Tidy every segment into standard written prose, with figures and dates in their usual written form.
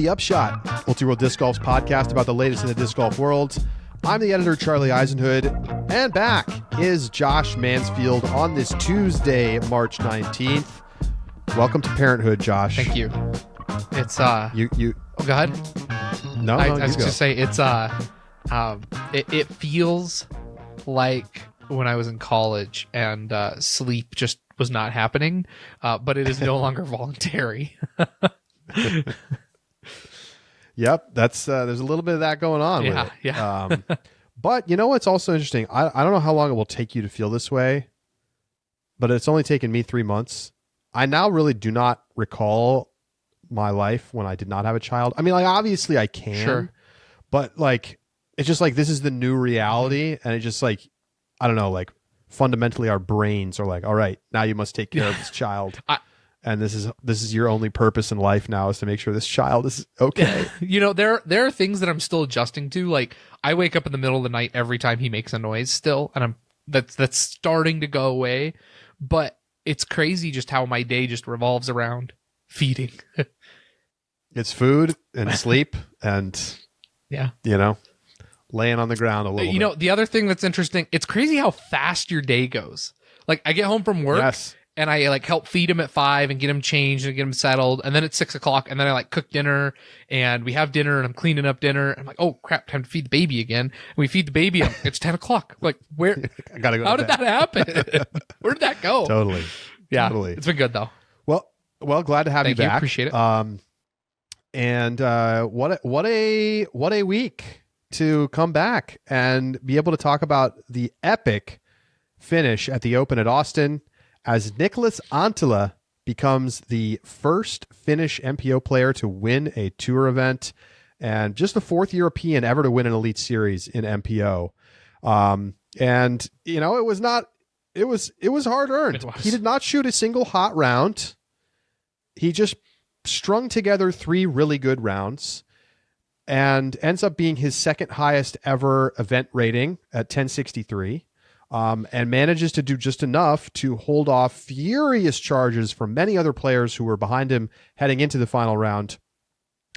the Upshot, Multi-World Disc Golf's podcast about the latest in the disc golf world. I'm the editor, Charlie Eisenhood, and back is Josh Mansfield on this Tuesday, March 19th. Welcome to Parenthood, Josh. Thank you. It's You. Oh, go ahead. No, I you was go. just say it's it feels like when I was in college and sleep just was not happening, but it is no longer voluntary. Yep, that's there's a little bit of that going on with it. Yeah. But you know what's also interesting? I don't know how long it will take you to feel this way, but it's only taken me 3 months. I now really do not recall my life when I did not have a child. I mean, like, obviously I can, Sure. but like, it's just like, this is the new reality. And it's just like, I don't know, like fundamentally our brains are like, all right, now you must take care of this child. And this is your only purpose in life now, is to make sure this child is okay. You know, there are things that I'm still adjusting to. Like, I wake up in the middle of the night every time he makes a noise still, and that's starting to go away. But it's crazy just how my day just revolves around feeding. It's food and sleep and, Yeah. you know, laying on the ground a little bit. You know, the other thing that's interesting, it's crazy how fast your day goes. Like, I get home from work. Yes. And I like help feed him at 5 and get him changed and get him settled. And then it's 6 o'clock, and then I like cook dinner and we have dinner and I'm cleaning up dinner. I'm like, oh crap, time to feed the baby again. And we feed the baby. It's 10 o'clock. Like, where? I gotta go. How did that happen? Where did that go? Totally. Yeah, Totally. it's been good though. Well, glad to have Thank you back. Appreciate it. And what a week to come back and be able to talk about the epic finish at the Open at Austin, as Niklas Anttila becomes the first Finnish MPO player to win a tour event, and just the fourth European ever to win an Elite Series in MPO. And you know, it was hard earned. It was. He did not shoot a single hot round. He just strung together 3 really good rounds and ends up being his second highest ever event rating at 1063. And manages to do just enough to hold off furious charges from many other players who were behind him heading into the final round.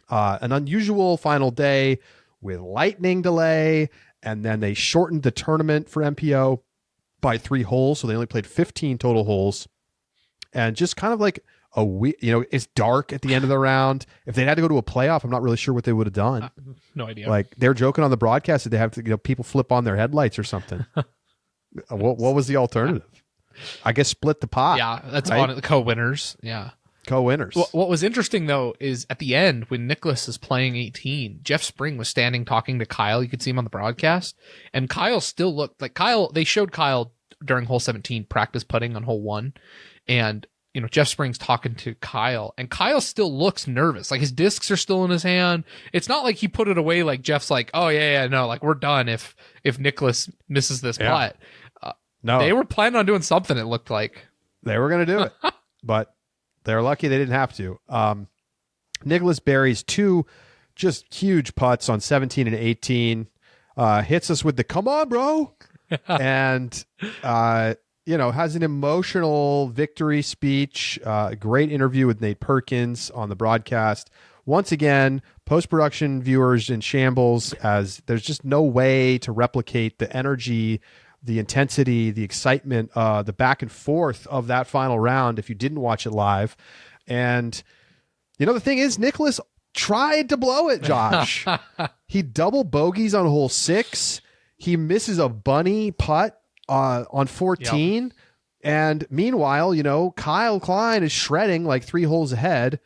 An unusual final day with lightning delay, and then they shortened the tournament for MPO by 3 holes, so they only played 15 total holes. And just kind of like a week, you know, it's dark at the end of the round. If they had to go to a playoff, I'm not really sure what they would have done. No idea. Like, they're joking on the broadcast that they have to, you know, people flip on their headlights or something. What was the alternative? I guess split the pot. Yeah, that's right? on the co-winners. Yeah. Co-winners. What was interesting though is at the end when Niklas is playing 18, Jeff Spring was standing talking to Kyle. You could see him on the broadcast, and Kyle still looked like Kyle. They showed Kyle during hole 17 practice putting on hole 1, and you know, Jeff Spring's talking to Kyle, and Kyle still looks nervous. Like, his discs are still in his hand. It's not like he put it away like Jeff's like, oh yeah, no, like, we're done if Niklas misses this putt. No, they were planning on doing something, it looked like. they were going to do it, but they're lucky they didn't have to. Nicholas buries 2 just huge putts on 17 and 18, hits us with the "come on, bro," and you know, has an emotional victory speech. A great interview with Nate Perkins on the broadcast. Once again, post-production viewers in shambles, as there's just no way to replicate the energy, the intensity, the excitement, the back and forth of that final round if you didn't watch it live. And, you know, the thing is, Nicholas tried to blow it, Josh. He double bogeys on hole 6. He misses a bunny putt on 14. Yep. And meanwhile, you know, Kyle Klein is shredding like 3 holes ahead.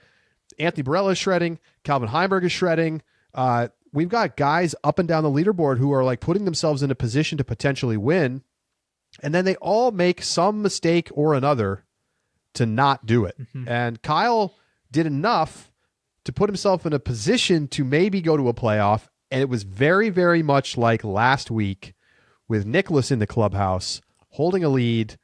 Anthony Barella is shredding. Calvin Heimberg is shredding. We've got guys up and down the leaderboard who are like putting themselves in a position to potentially win. And then they all make some mistake or another to not do it. Mm-hmm. And Kyle did enough to put himself in a position to maybe go to a playoff. And it was very, very much like last week with Nicholas in the clubhouse holding a lead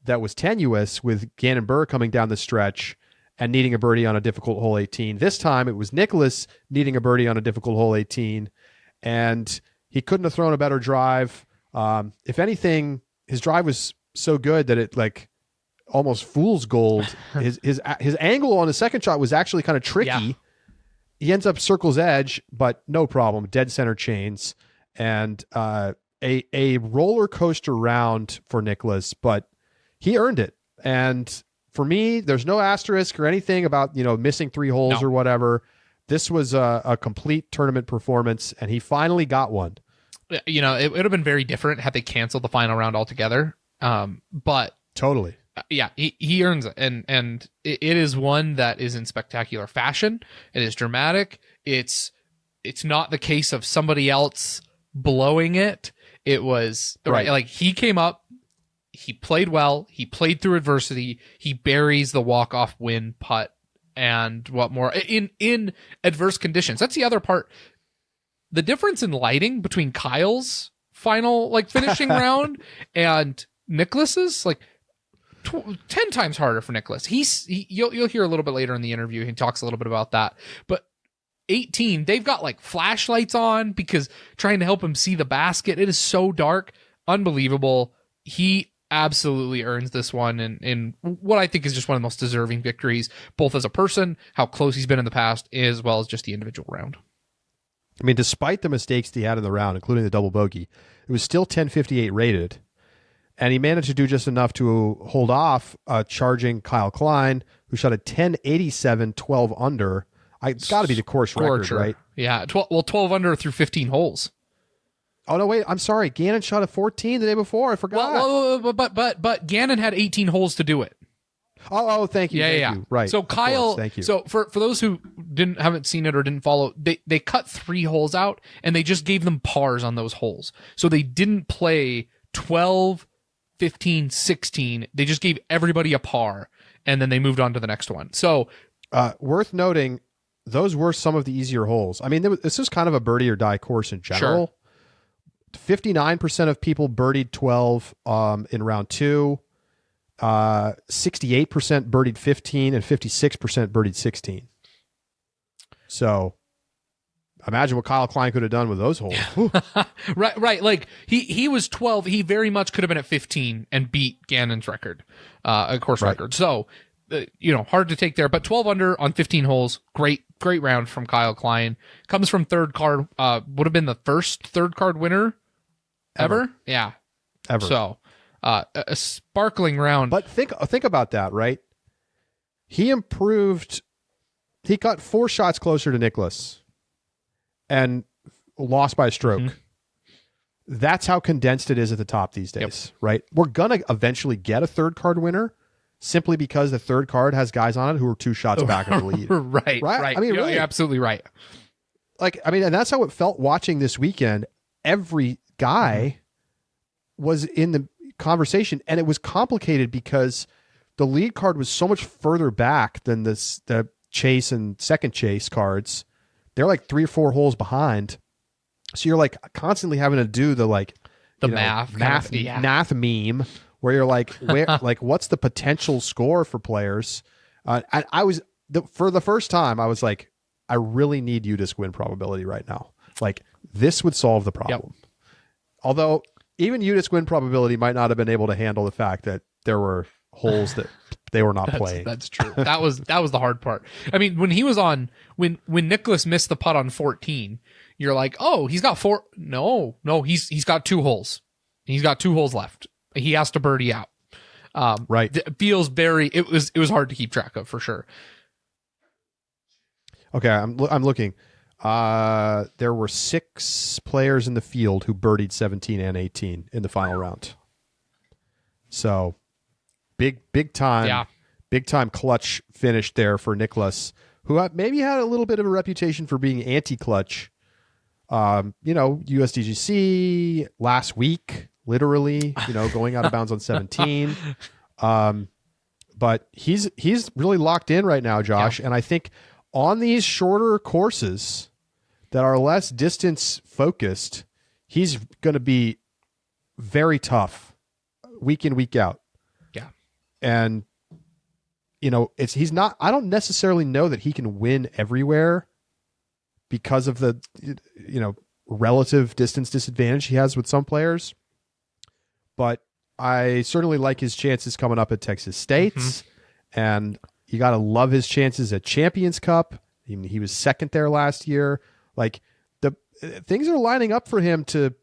that was tenuous, with Gannon Burr coming down the stretch and needing a birdie on a difficult hole 18. This time it was Nicholas needing a birdie on a difficult hole 18, and he couldn't have thrown a better drive. If anything, his drive was so good that it like almost fool's gold. His angle on his second shot was actually kind of tricky. Yeah. he ends up circle's edge, but no problem. Dead center chains and a roller coaster round for Niklas, but he earned it. And for me, there's no asterisk or anything about missing 3 holes or whatever. This was a complete tournament performance, and he finally got one. It would have been very different had they canceled the final round altogether. But totally. Yeah, he earns it, and it is one that is in spectacular fashion. It is dramatic. It's not the case of somebody else blowing it. It was right. Like he came up, he played well, he played through adversity, he buries the walk-off win putt, and what more in adverse conditions. That's the other part. The difference in lighting between Kyle's final finishing round and Niklas's 10 times harder for Niklas. You'll hear a little bit later in the interview. He talks a little bit about that. But 18, they've got flashlights on because trying to help him see the basket. It is so dark. Unbelievable. He absolutely earns this one in what I think is just one of the most deserving victories, both as a person, how close he's been in the past, as well as just the individual round. I mean, despite the mistakes he had in the round, including the double bogey, it was still 1058 rated. And he managed to do just enough to hold off charging Kyle Klein, who shot a 1087, 12 under. It's got to be the course record, right? Yeah, 12 under through 15 holes. Oh, no, wait, I'm sorry. Gannon shot a 14 the day before. I forgot. Well, but Gannon had 18 holes to do it. Oh, thank you. Yeah. You. Right. So Kyle, thank you. So for those who haven't seen it or didn't follow, they cut 3 holes out and they just gave them pars on those holes. So they didn't play 12, 15, 16. They just gave everybody a par and then they moved on to the next one. So worth noting, those were some of the easier holes. I mean, this is kind of a birdie or die course in general. Sure. 59% of people birdied 12 in round 2. 68% birdied 15 and 56% birdied 16. So imagine what Kyle Klein could have done with those holes. Right. He was 12. He very much could have been at 15 and beat Gannon's record, record. So, hard to take there, but 12 under on 15 holes. Great round from Kyle Klein. Comes from third card, would have been the first third card winner ever. Yeah. Ever. So, a sparkling round. But think about that, right? He improved. He got 4 shots closer to Niklas and lost by a stroke. Mm-hmm. That's how condensed it is at the top these days, right? We're going to eventually get a third card winner simply because the third card has guys on it who are 2 shots back of the lead. Right. I mean, really, you're absolutely right. And that's how it felt watching this weekend. Every guy was in the conversation, and it was complicated because the lead card was so much further back than the chase and second chase cards. They're 3 or 4 holes behind, so you're constantly having to do the math meme where you're where what's the potential score for players? And I was for the first time I was I really need UDisc win probability right now. This would solve the problem. Yep. Although even UDisc win probability might not have been able to handle the fact that there were holes that they were not playing. That's true. That was the hard part. I mean, when he was on, when Niklas missed the putt on 14, you're oh, he's got 4. No, he's got 2 holes. He's got 2 holes left. He has to birdie out. Right. It feels it was hard to keep track of for sure. Okay, I'm looking. There were 6 players in the field who birdied 17 and 18 in the final round. So big time clutch finish there for Niklas, who maybe had a little bit of a reputation for being anti-clutch. USDGC last week, literally, going out of bounds on 17. But he's really locked in right now, Josh. Yeah. And I think on these shorter courses that are less distance focused, he's going to be very tough week in, week out. Yeah. And, he's not, I don't necessarily know that he can win everywhere because of the, relative distance disadvantage he has with some players. But I certainly like his chances coming up at Texas State. Mm-hmm. And you got to love his chances at Champions Cup He was second there last year. Like the things are lining up for him to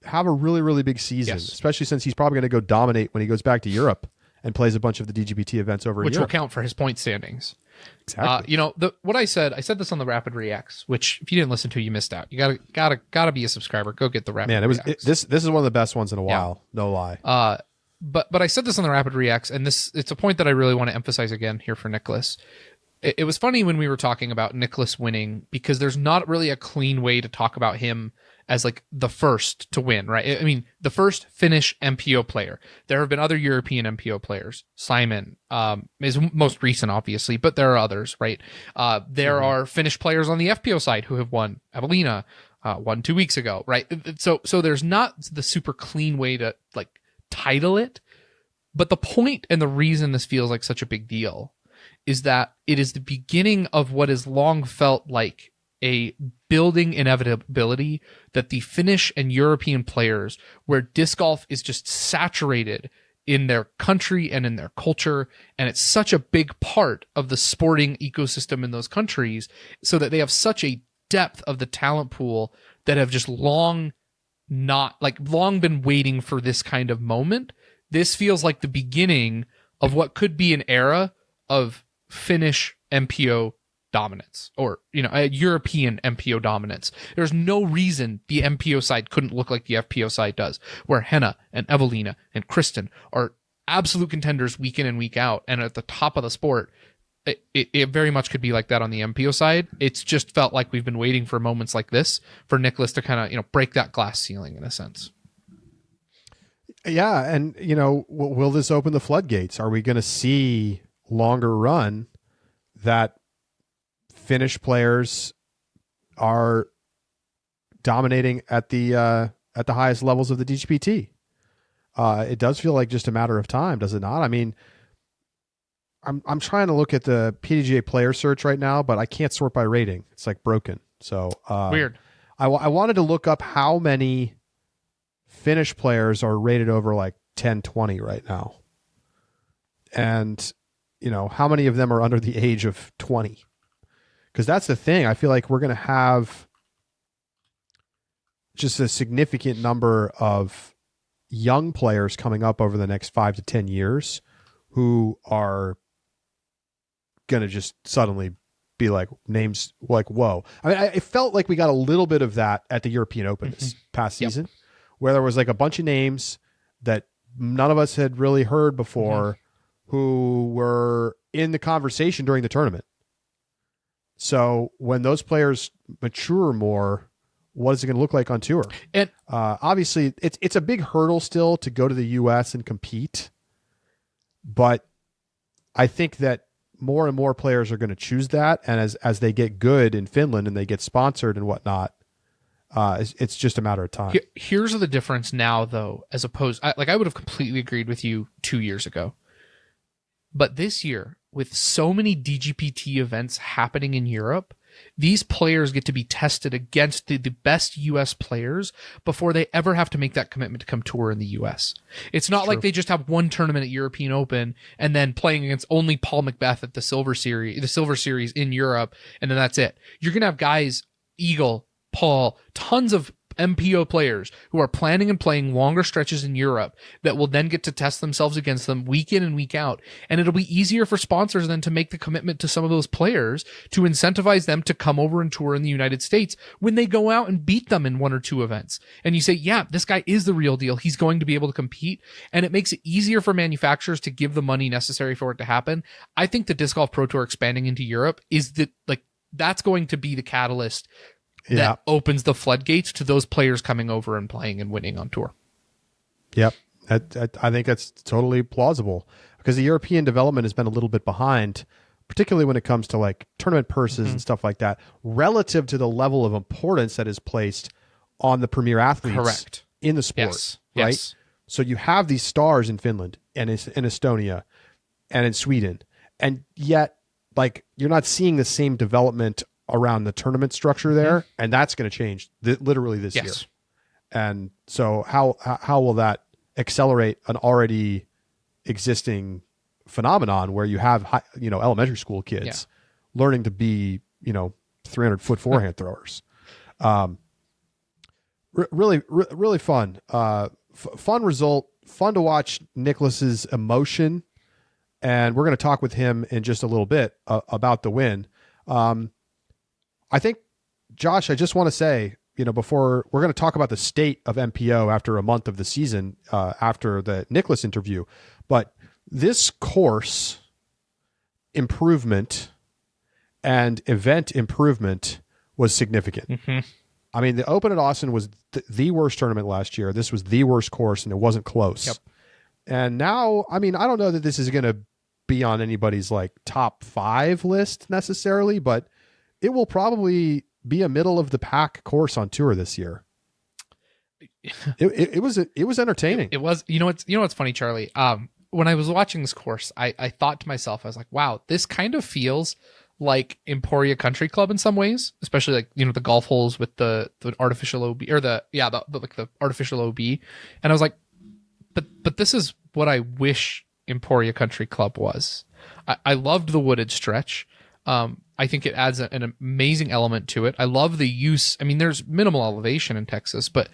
have a really, really big season, especially since he's probably going to go dominate when he goes back to Europe and plays a bunch of the DGPT events over in Which Europe. will count for his point standings. Exactly. What I said this on the Rapid Reacts, which if you didn't listen to, you missed out. You gotta be a subscriber. Go get the Rapid Reacts. This is one of the best ones in a while. No lie. But I said this on the Rapid Reacts, and it's a point that I really want to emphasize again here for Niklas. It was funny when we were talking about Niklas winning, because there's not really a clean way to talk about him as like the first to win, right? I mean, the first Finnish MPO player. There have been other European MPO players. Simon is most recent, obviously, but there are others, right? There are Finnish players on the FPO side who have won. Evelina won 2 weeks ago, right? So there's not the super clean way to like title it, but the point and the reason this feels like such a big deal is that it is the beginning of what is long felt like a building inevitability that the Finnish and European players, where disc golf is just saturated in their country and in their culture, and it's such a big part of the sporting ecosystem in those countries, so that they have such a depth of the talent pool that have just long been waiting for this kind of moment. This feels like the beginning of what could be an era of Finnish MPO dominance, or a European MPO dominance. There's no reason the MPO side couldn't look like the FPO side does, where Henna and Evelina and Kristen are absolute contenders week in and week out and at the top of the sport. It very much could be like that on the MPO side. It's just felt like we've been waiting for moments like this for Niklas to kind of break that glass ceiling in a sense. Yeah, and will this open the floodgates? Are we going to see longer run that Finnish players are dominating at the highest levels of the DGPT? It does feel like just a matter of time, does it not? I mean, I'm trying to look at the PDGA player search right now, but I can't sort by rating. It's like broken. So weird. I wanted to look up how many Finnish players are rated over like 10, 20 right now, and how many of them are under the age of 20. Because that's the thing. I feel like we're going to have just a significant number of young players coming up over the next 5 to 10 years who are going to just suddenly be like names like, whoa. I mean, it felt like we got a little bit of that at the European Open this past season, where there was like a bunch of names that none of us had really heard before who were in the conversation during the tournament. So when those players mature more, what is it going to look like on tour? And obviously, it's a big hurdle still to go to the U.S. and compete. But I think that more and more players are going to choose that. And as they get good in Finland and they get sponsored and whatnot, it's just a matter of time. Here's the difference now, though, as opposed... I would have completely agreed with you 2 years ago. But this year, with so many DGPT events happening in Europe, these players get to be tested against the best U.S. players before they ever have to make that commitment to come tour in the U.S. It's not like they just have one tournament at European Open and then playing against only Paul Macbeth at the Silver Series in Europe, and then that's it. You're going to have guys, Eagle, Paul, tons of MPO players who are planning and playing longer stretches in Europe that will then get to test themselves against them week in and week out. And it'll be easier for sponsors then to make the commitment to some of those players to incentivize them to come over and tour in the United States when they go out and beat them in one or two events. And you say, yeah, this guy is the real deal. He's going to be able to compete. And it makes it easier for manufacturers to give the money necessary for it to happen. I think the Disc Golf Pro Tour expanding into Europe is that's going to be the catalyst that opens the floodgates to those players coming over and playing and winning on tour. Yep. I think that's totally plausible, because the European development has been a little bit behind, particularly when it comes to like tournament purses and stuff like that, relative to the level of importance that is placed on the premier athletes in the sport. Right. Yes. So you have these stars in Finland and in Estonia and in Sweden, and yet like you're not seeing the same development around the tournament structure there, and that's going to change literally this year. And so how will that accelerate an already existing phenomenon where you have elementary school kids learning to be 300-foot forehand throwers. Really fun. Fun result. Fun to watch Niklas's emotion. And we're going to talk with him in just a little bit about the win. I think, Josh, I just want to say, before we're going to talk about the state of MPO after a month of the season, after the Niklas interview, but this course improvement and event improvement was significant. Mm-hmm. I mean, the Open at Austin was the worst tournament last year. This was the worst course, and it wasn't close. Yep. And now, I mean, I don't know that this is going to be on anybody's like top 5 list necessarily, but it will probably be a middle of the pack course on tour this year. It was entertaining. It was. What's funny, Charlie? When I was watching this course, I thought to myself, I was like, wow, this kind of feels like Emporia Country Club in some ways, especially like, the golf holes with the artificial OB or the artificial OB. And I was like, but this is what I wish Emporia Country Club was. I loved the wooded stretch. I think it adds an amazing element to it. I love the use. I mean, there's minimal elevation in Texas, but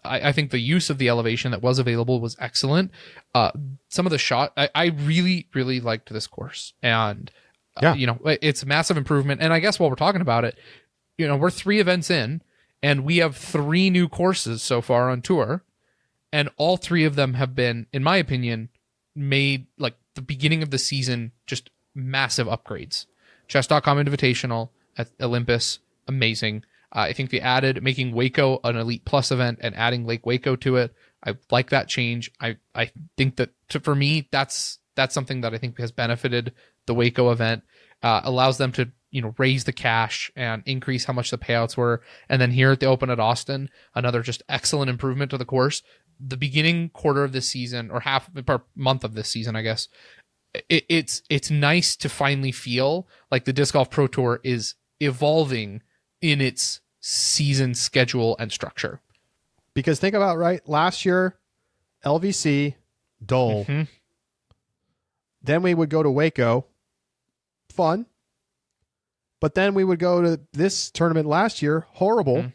I think the use of the elevation that was available was excellent. Some of the shot, I really, really liked this course. And, it's a massive improvement. And I guess while we're talking about it, we're 3 events in, and we have 3 new courses so far on tour. And all 3 of them have been, in my opinion, made like the beginning of the season, just massive upgrades. Chess.com Invitational at Olympus, amazing. I think they added making Waco an Elite Plus event and adding Lake Waco to it. I like that change. I think that for me, that's something that I think has benefited the Waco event. Allows them to raise the cash and increase how much the payouts were. And then here at the Open at Austin, another just excellent improvement to the course. The beginning quarter of this season, or month of this season, I guess, it's nice to finally feel like the Disc Golf Pro Tour is evolving in its season schedule and structure. Because think about, right, last year, LVC, dull. Mm-hmm. Then we would go to Waco, fun. But then we would go to this tournament last year, horrible. Mm-hmm.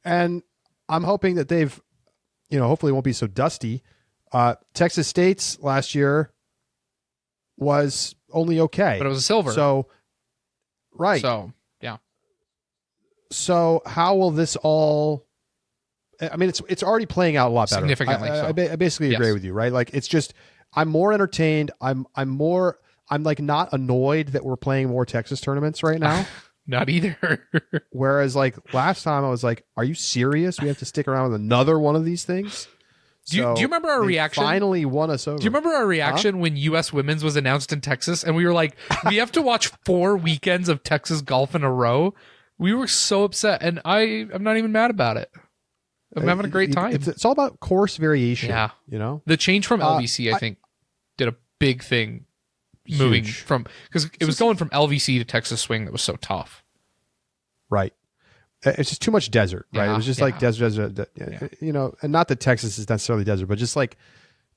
And I'm hoping that they've, hopefully it won't be so dusty. Texas State's last year was only okay. But it was a silver. So, right. So, yeah. So how will this all... I mean, it's already playing out a lot better. Significantly so. I basically agree with you, right? Like, it's just, I'm more entertained. I'm like not annoyed that we're playing more Texas tournaments right now. Not either. Whereas like last time I was like, are you serious? We have to stick around with another one of these things? Do you remember our reaction? Finally won us over. Do you remember our reaction when U.S. Women's was announced in Texas? And we were like, we have to watch 4 weekends of Texas golf in a row. We were so upset. And I'm not even mad about it. I'm having a great time. It's all about course variation. Yeah. The change from LVC, I think, did a big thing. Moving from, because it was going from LVC to Texas swing that was so tough. Right. It's just too much desert, right? It was just like desert, and not that Texas is necessarily desert, but just like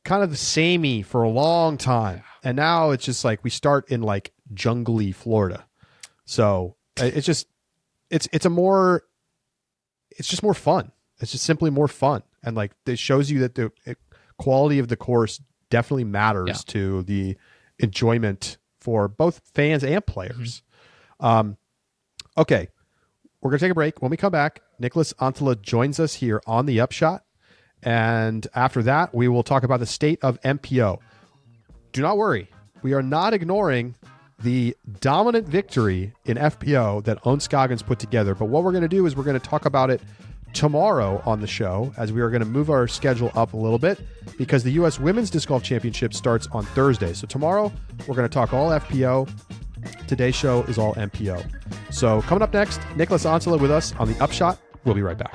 kind of samey for a long time. Yeah. And now it's just like we start in like jungly Florida. So it's just, it's just more fun. It's just simply more fun. And like it shows you that the quality of the course definitely matters to the enjoyment for both fans and players. Mm-hmm. Okay. We're going to take a break. When we come back, Niklas Anttila joins us here on the Upshot. And after that, we will talk about the state of MPO. Do not worry. We are not ignoring the dominant victory in FPO that Owen Scoggins put together. But what we're going to do is we're going to talk about it tomorrow on the show, as we are going to move our schedule up a little bit because the U.S. Women's Disc Golf Championship starts on Thursday. So tomorrow, we're going to talk all FPO. Today's show is all MPO. So coming up next, Niklas Anttila with us on the Upshot. We'll be right back.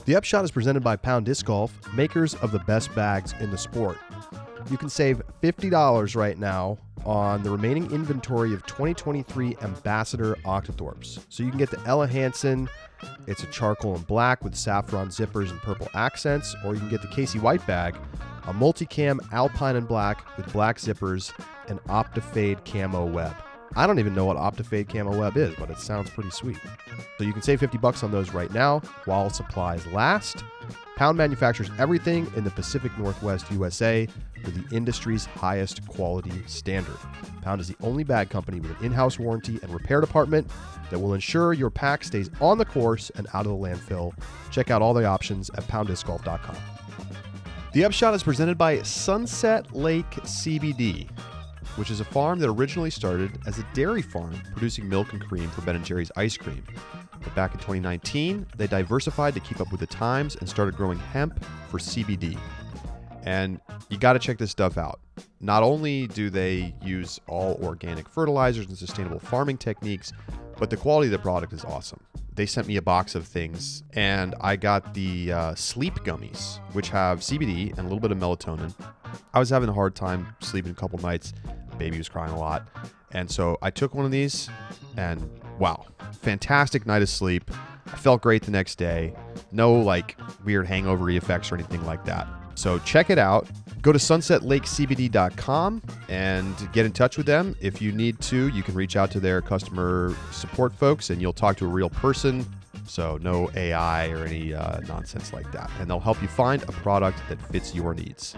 The Upshot is presented by Pound Disc Golf, makers of the best bags in the sport. You can save $50 right now on the remaining inventory of 2023 Ambassador Octothorpes. So you can get the Ella Hansen. It's a charcoal and black with saffron zippers and purple accents, or you can get the Casey White bag, a multicam Alpine and black with black zippers and Optifade camo web. I don't even know what Optifade camo web is, but it sounds pretty sweet. So you can save $50 on those right now while supplies last. Pound manufactures everything in the Pacific Northwest USA with the industry's highest quality standard. Pound is the only bag company with an in-house warranty and repair department that will ensure your pack stays on the course and out of the landfill. Check out all the options at pounddiscgolf.com. The Upshot is presented by Sunset Lake CBD, which is a farm that originally started as a dairy farm producing milk and cream for Ben & Jerry's ice cream. But back in 2019, they diversified to keep up with the times and started growing hemp for CBD. And you got to check this stuff out. Not only do they use all organic fertilizers and sustainable farming techniques, but the quality of the product is awesome. They sent me a box of things, and I got the sleep gummies, which have CBD and a little bit of melatonin. I was having a hard time sleeping a couple nights. Baby was crying a lot. And so I took one of these, and wow, fantastic night of sleep. I felt great the next day. No like weird hangover effects or anything like that. So check it out. Go to sunsetlakecbd.com and get in touch with them. If you need to, you can reach out to their customer support folks and you'll talk to a real person. So no AI or any nonsense like that. And they'll help you find a product that fits your needs.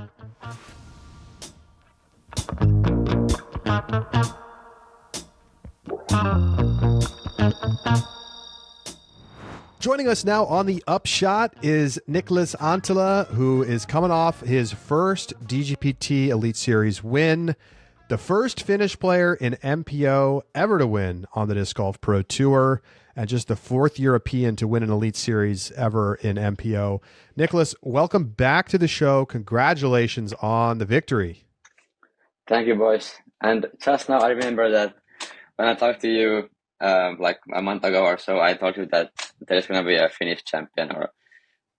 Joining us now on the Upshot is Niklas Anttila, who is coming off his first DGPT Elite Series win, the first Finnish player in MPO ever to win on the Disc Golf Pro Tour, and just the fourth European to win an Elite Series ever in MPO. Niklas, welcome back to the show. Congratulations on the victory. Thank you, boys. And just now I remember that when I talked to you like a month ago or so, I told you that there's going to be a Finnish champion or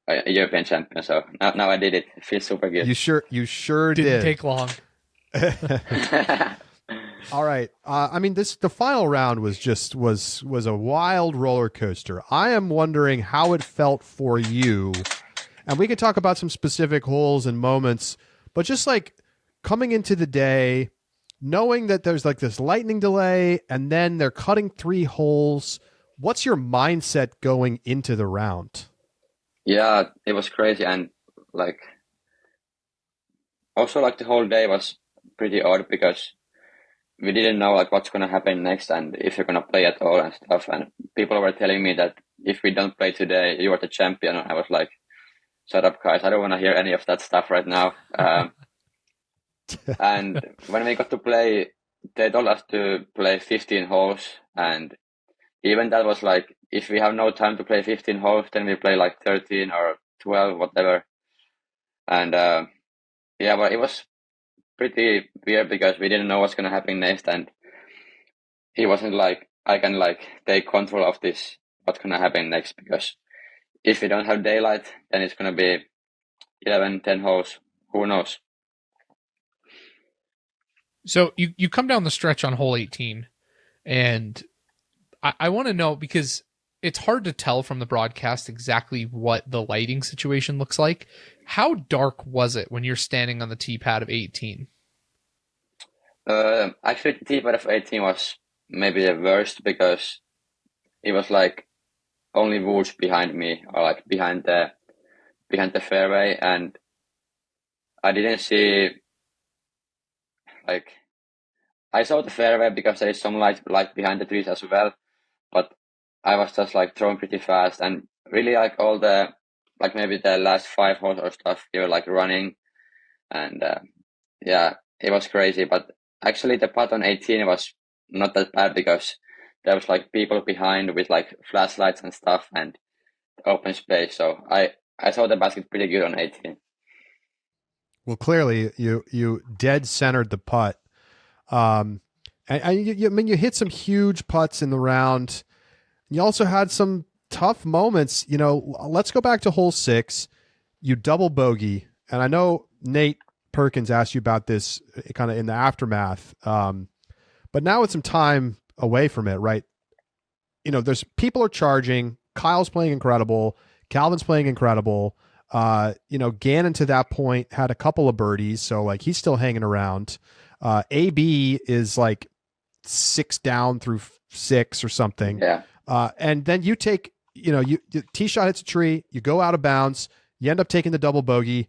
a European champion. So now I did it. It feels super good. You sure did. Didn't take long. All right. I mean, the final round was a wild roller coaster. I am wondering how it felt for you, and we could talk about some specific holes and moments, but just like coming into the day, knowing that there's like this lightning delay and then they're cutting 3 holes. What's your mindset going into the round? Yeah, it was crazy. And like, also like the whole day was pretty odd because we didn't know like what's going to happen next and if you're going to play at all and stuff. And people were telling me that if we don't play today, you are the champion. And I was like, shut up, guys. I don't want to hear any of that stuff right now. And when we got to play, they told us to play 15 holes. And even that was like, if we have no time to play 15 holes, then we play like 13 or 12, whatever. And yeah, but it was pretty weird because we didn't know what's going to happen next. And it wasn't like I can like take control of this, what's going to happen next. Because if we don't have daylight, then it's going to be 11, 10 holes. Who knows? So you come down the stretch on hole 18, and I want to know, because it's hard to tell from the broadcast exactly what the lighting situation looks like. How dark was it when you're standing on the tee pad of 18? Actually, the tee pad of 18 was maybe the worst because it was like only woods behind me, or like behind the fairway, and I didn't see. Like, I saw the fairway because there is some light behind the trees as well, but I was just like throwing pretty fast and really like all the, like maybe the last 5 holes or stuff, they were like running and yeah, it was crazy. But actually the putt on 18 was not that bad because there was like people behind with like flashlights and stuff and open space. So I saw the basket pretty good on 18. Well, clearly you dead centered the putt. And you hit some huge putts in the round. You also had some tough moments. You know, let's go back to hole 6. You double bogey. And I know Nate Perkins asked you about this kind of in the aftermath. But now with some time away from it, right? There's people are charging. Kyle's playing incredible. Calvin's playing incredible. Gannon to that point had a couple of birdies, so like he's still hanging around. AB is like 6 down through 6 or something. Yeah. And then you take, you tee shot hits a tree, you go out of bounds, you end up taking the double bogey.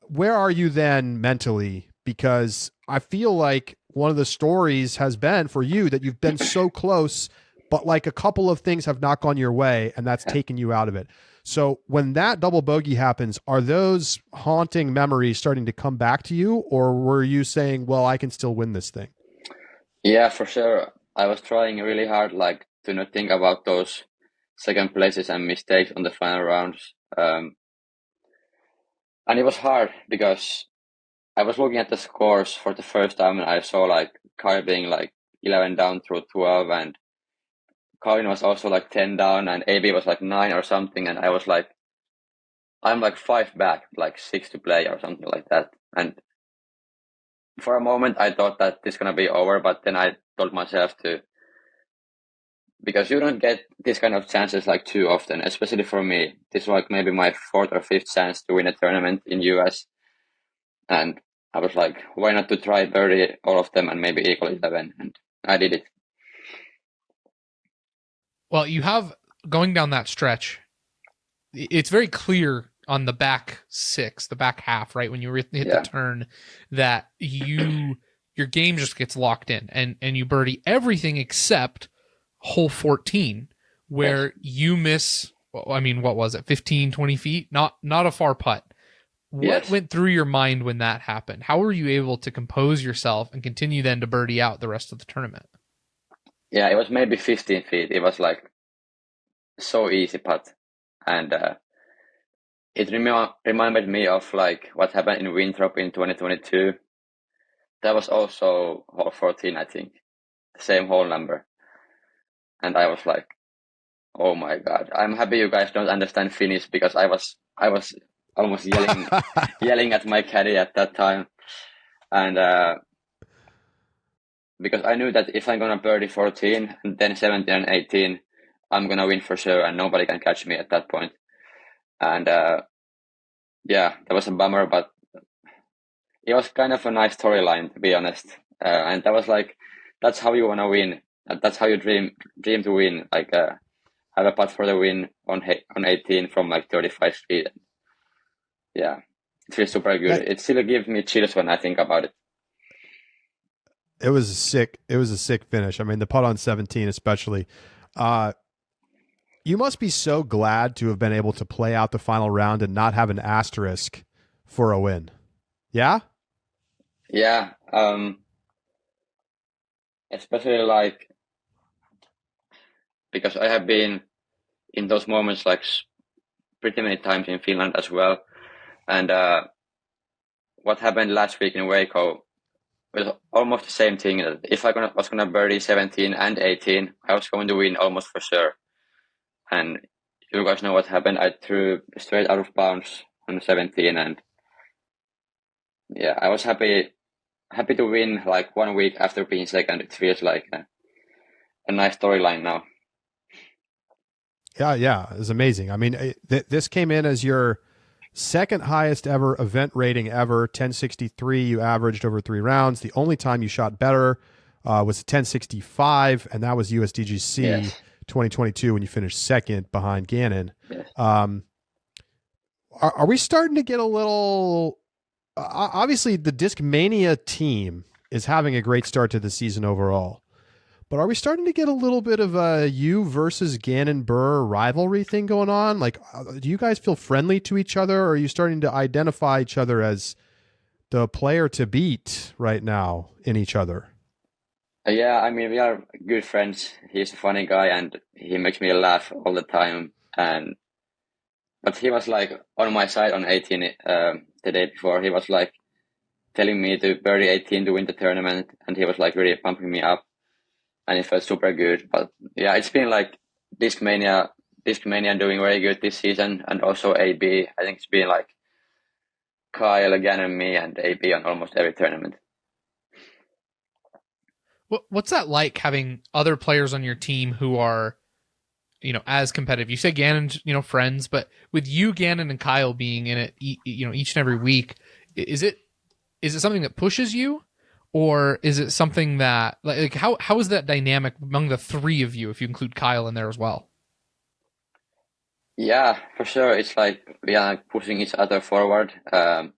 Where are you then mentally? Because I feel like one of the stories has been for you that you've been so close, but like a couple of things have not gone your way, and that's taken you out of it. So when that double bogey happens, are those haunting memories starting to come back to you, or were you saying, well, I can still win this thing? Yeah, for sure. I was trying really hard, like, to not think about those second places and mistakes on the final rounds. And it was hard because I was looking at the scores for the first time, and I saw like Kyle being like 11 down through 12, and Colin was also like 10 down, and AB was like 9 or something, and I was like, I'm like 5 back, like 6 to play or something like that. And for a moment, I thought that this is gonna be over, but then I told myself to, because you don't get this kind of chances like too often, especially for me. This is like maybe my 4th or 5th chance to win a tournament in US, and I was like, why not to try birdie all of them and maybe equal 11, and I did it. Well, you have, going down that stretch, it's very clear on the back 6, the back half, right? When you hit the turn, that your game just gets locked in, and you birdie everything except hole 14, where you miss, I mean, what was it, 15, 20 feet? Not a far putt. What went through your mind when that happened? How were you able to compose yourself and continue then to birdie out the rest of the tournament? Yeah, it was maybe 15 feet. It was like so easy putt. And it reminded me of like what happened in Winthrop in 2022. That was also hole 14, I think. The same hole number. And I was like, oh my God. I'm happy you guys don't understand Finnish, because I was almost yelling at my caddy at that time. And because I knew that if I'm going to birdie 14 and then 17 and 18, I'm going to win for sure, and nobody can catch me at that point. And yeah, that was a bummer, but it was kind of a nice storyline, to be honest. And that was like, that's how you want to win. That's how you dream to win. Like have a putt for the win on 18 from like 35 feet. Yeah, it feels super good. It still gives me chills when I think about it. It was a sick finish. I mean, the putt on 17 especially. You must be so glad to have been able to play out the final round and not have an asterisk for a win. Yeah? Yeah. Especially like, because I have been in those moments like pretty many times in Finland as well. And what happened last week in Waco was almost the same thing. If I was going to birdie 17 and 18, I was going to win almost for sure. And you guys know what happened. I threw straight out of bounds on 17, and yeah, I was happy to win like 1 week after being second. It feels like a nice storyline now. Yeah, it's amazing. I mean, this came in as your second highest ever event rating ever, 1063. You averaged over 3 rounds. The only time you shot better was 1065, and that was USDGC 2022 when you finished second behind Gannon. Yes. Are we starting to get a little... obviously, the Discmania team is having a great start to the season overall. But are we starting to get a little bit of a you versus Gannon Burr rivalry thing going on? Like, do you guys feel friendly to each other, or are you starting to identify each other as the player to beat right now in each other? Yeah, I mean, we are good friends. He's a funny guy, and he makes me laugh all the time. But he was like on my side on 18 the day before. He was like telling me to birdie 18 to win the tournament, and he was like really pumping me up. And it felt super good. But yeah, it's been like Discmania doing very good this season, and also AB. I think it's been like Kyle, again, and me, and AB on almost every tournament. What's that like, having other players on your team who are, as competitive? You say Gannon's, friends, but with you, Gannon, and Kyle being in it, each and every week, is it something that pushes you, or is it something that like how is that dynamic among the three of you, if you include Kyle in there as well? Yeah, for sure. It's like we are like pushing each other forward. Now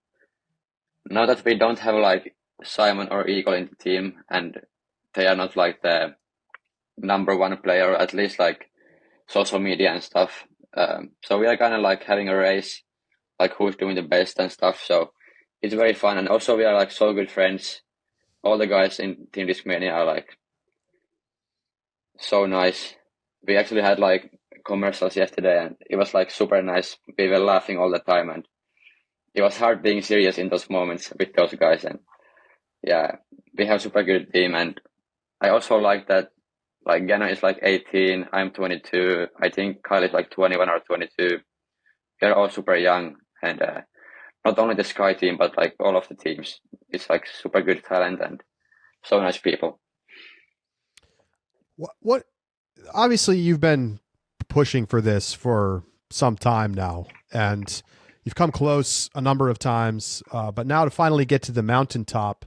that we don't have like Simon or Eagle in the team, and they are not like the number one player, or at least like social media and stuff. So we are kind of like having a race, like who's doing the best and stuff. So it's very fun, and also we are like so good friends. All the guys in Team Discmania are like so nice. We actually had like commercials yesterday, and it was like super nice. We were laughing all the time, and it was hard being serious in those moments with those guys. And yeah, we have super good team, and I also like that. Like Gannon is like 18, I'm 22. I think Kyle is like 21 or 22. They're all super young, and not only the Sky team, but like all of the teams. It's like super good talent and so nice people. What obviously you've been pushing for this for some time now, and you've come close a number of times, but now to finally get to the mountaintop,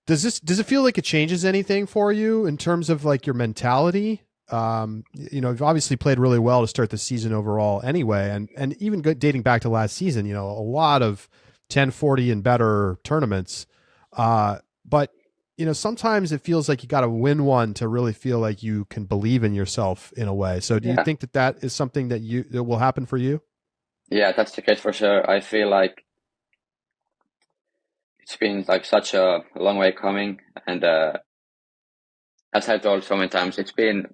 does it feel like it changes anything for you in terms of like your mentality? You've obviously played really well to start the season overall anyway, and even dating back to last season, a lot of 1040 and better tournaments, but sometimes it feels like you got to win one to really feel like you can believe in yourself in a way. So do you think that is something that will happen for you? Yeah, that's the case for sure. I feel like it's been like such a long way coming, and as I told so many times, it's been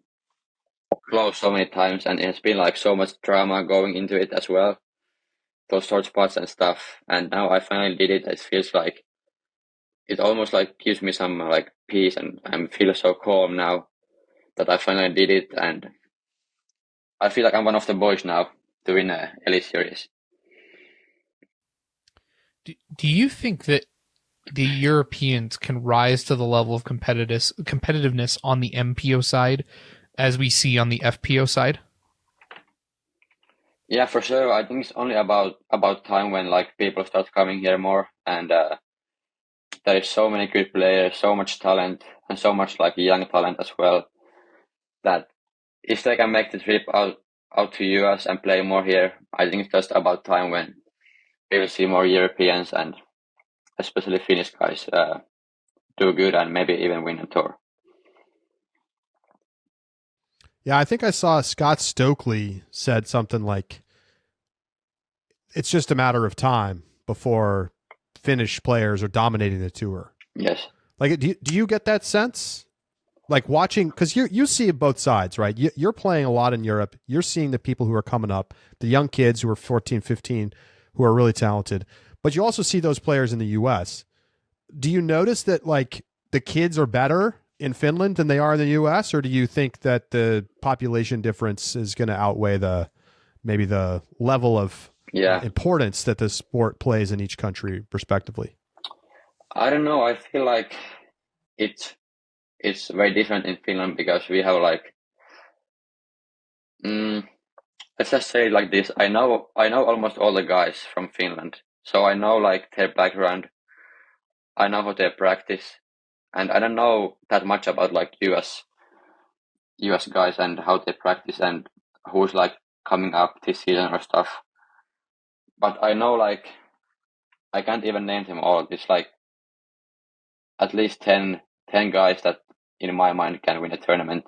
close so many times, and it's been like so much drama going into it as well, those short spots and stuff. And now I finally did it. It feels like it almost like gives me some like peace, and I feel so calm now that I finally did it, and I feel like I'm one of the boys now to win a Elite Series. Do you think that the Europeans can rise to the level of competitiveness on the MPO side as we see on the FPO side? Yeah, for sure. I think it's only about time when like people start coming here more, and there is so many good players, so much talent, and so much like young talent as well, that if they can make the trip out to US and play more here, I think it's just about time when we will see more Europeans and especially Finnish guys do good and maybe even win a tour. Yeah, I think I saw Scott Stokely said something like, it's just a matter of time before Finnish players are dominating the tour. Yes. Like, do you get that sense? Like watching, because you see both sides, right? You're playing a lot in Europe. You're seeing the people who are coming up, the young kids who are 14, 15, who are really talented. But you also see those players in the U.S. Do you notice that like the kids are better in Finland than they are in the U.S., or do you think that the population difference is going to outweigh maybe the level of importance that the sport plays in each country, respectively? I don't know. I feel like it's very different in Finland because we have like, let's just say it like this. I know almost all the guys from Finland, so I know like their background. I know how they practice, and I don't know that much about like US guys and how they practice and who's like coming up this season or stuff. But I know like I can't even name them all. It's like at least 10 guys that in my mind can win a tournament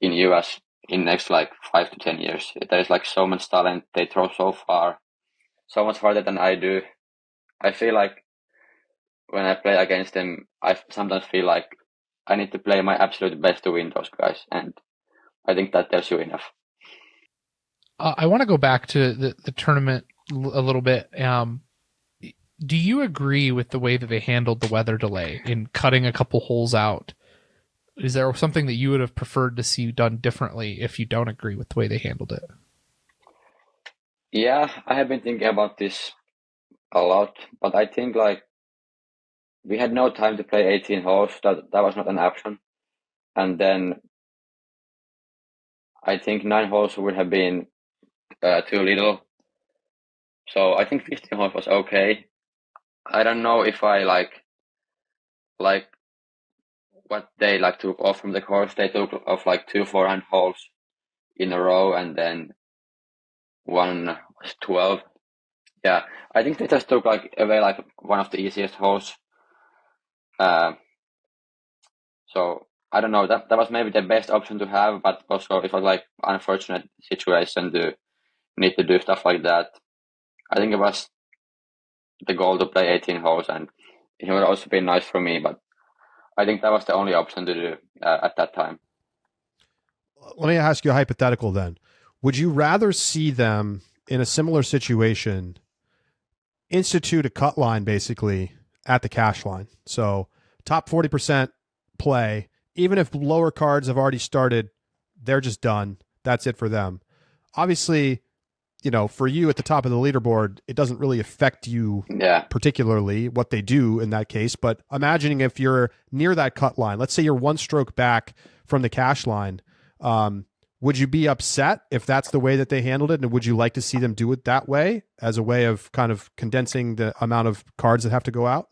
in US in next like 5 to 10 years. There is like so much talent. They throw so far, so much farther than I do. I feel like when I play against them, I sometimes feel like I need to play my absolute best to win those guys, and I think that tells you enough. I want to go back to the tournament a little bit. Do you agree with the way that they handled the weather delay in cutting a couple holes out? Is there something that you would have preferred to see done differently if you don't agree with the way they handled it? Yeah, I have been thinking about this a lot, but I think like we had no time to play 18 holes. That was not an option. And then I think 9 holes would have been too little. So I think 15 holes was okay. I don't know if I like what they like took off from the course. They took off like 2 forehand holes in a row, and then one was 12. Yeah, I think they just took like away like one of the easiest holes. So I don't know. That was maybe the best option to have, but also it was like unfortunate situation to need to do stuff like that. I think it was the goal to play 18 holes, and it would also be nice for me, but I think that was the only option to do at that time. Let me ask you a hypothetical then. Would you rather see them in a similar situation institute a cut line basically at the cash line? So top 40% play, even if lower cards have already started, they're just done. That's it for them. Obviously, you know, for you at the top of the leaderboard, it doesn't really affect you particularly what they do in that case. But imagining if you're near that cut line, let's say you're one stroke back from the cash line, would you be upset if that's the way that they handled it? And would you like to see them do it that way as a way of kind of condensing the amount of cards that have to go out?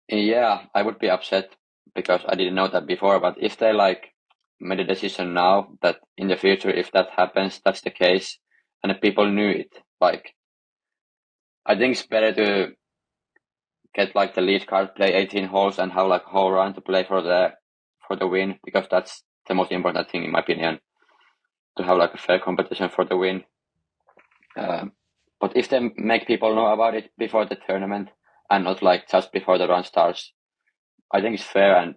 Yeah, I would be upset because I didn't know that before. But if they like made a decision now that in the future, if that happens, that's the case, and if people knew it, like I think it's better to get like the lead card, play 18 holes, and have like a whole run to play for the win, because that's the most important thing in my opinion, to have like a fair competition for the win. But if they make people know about it before the tournament and not like just before the run starts, I think it's fair, and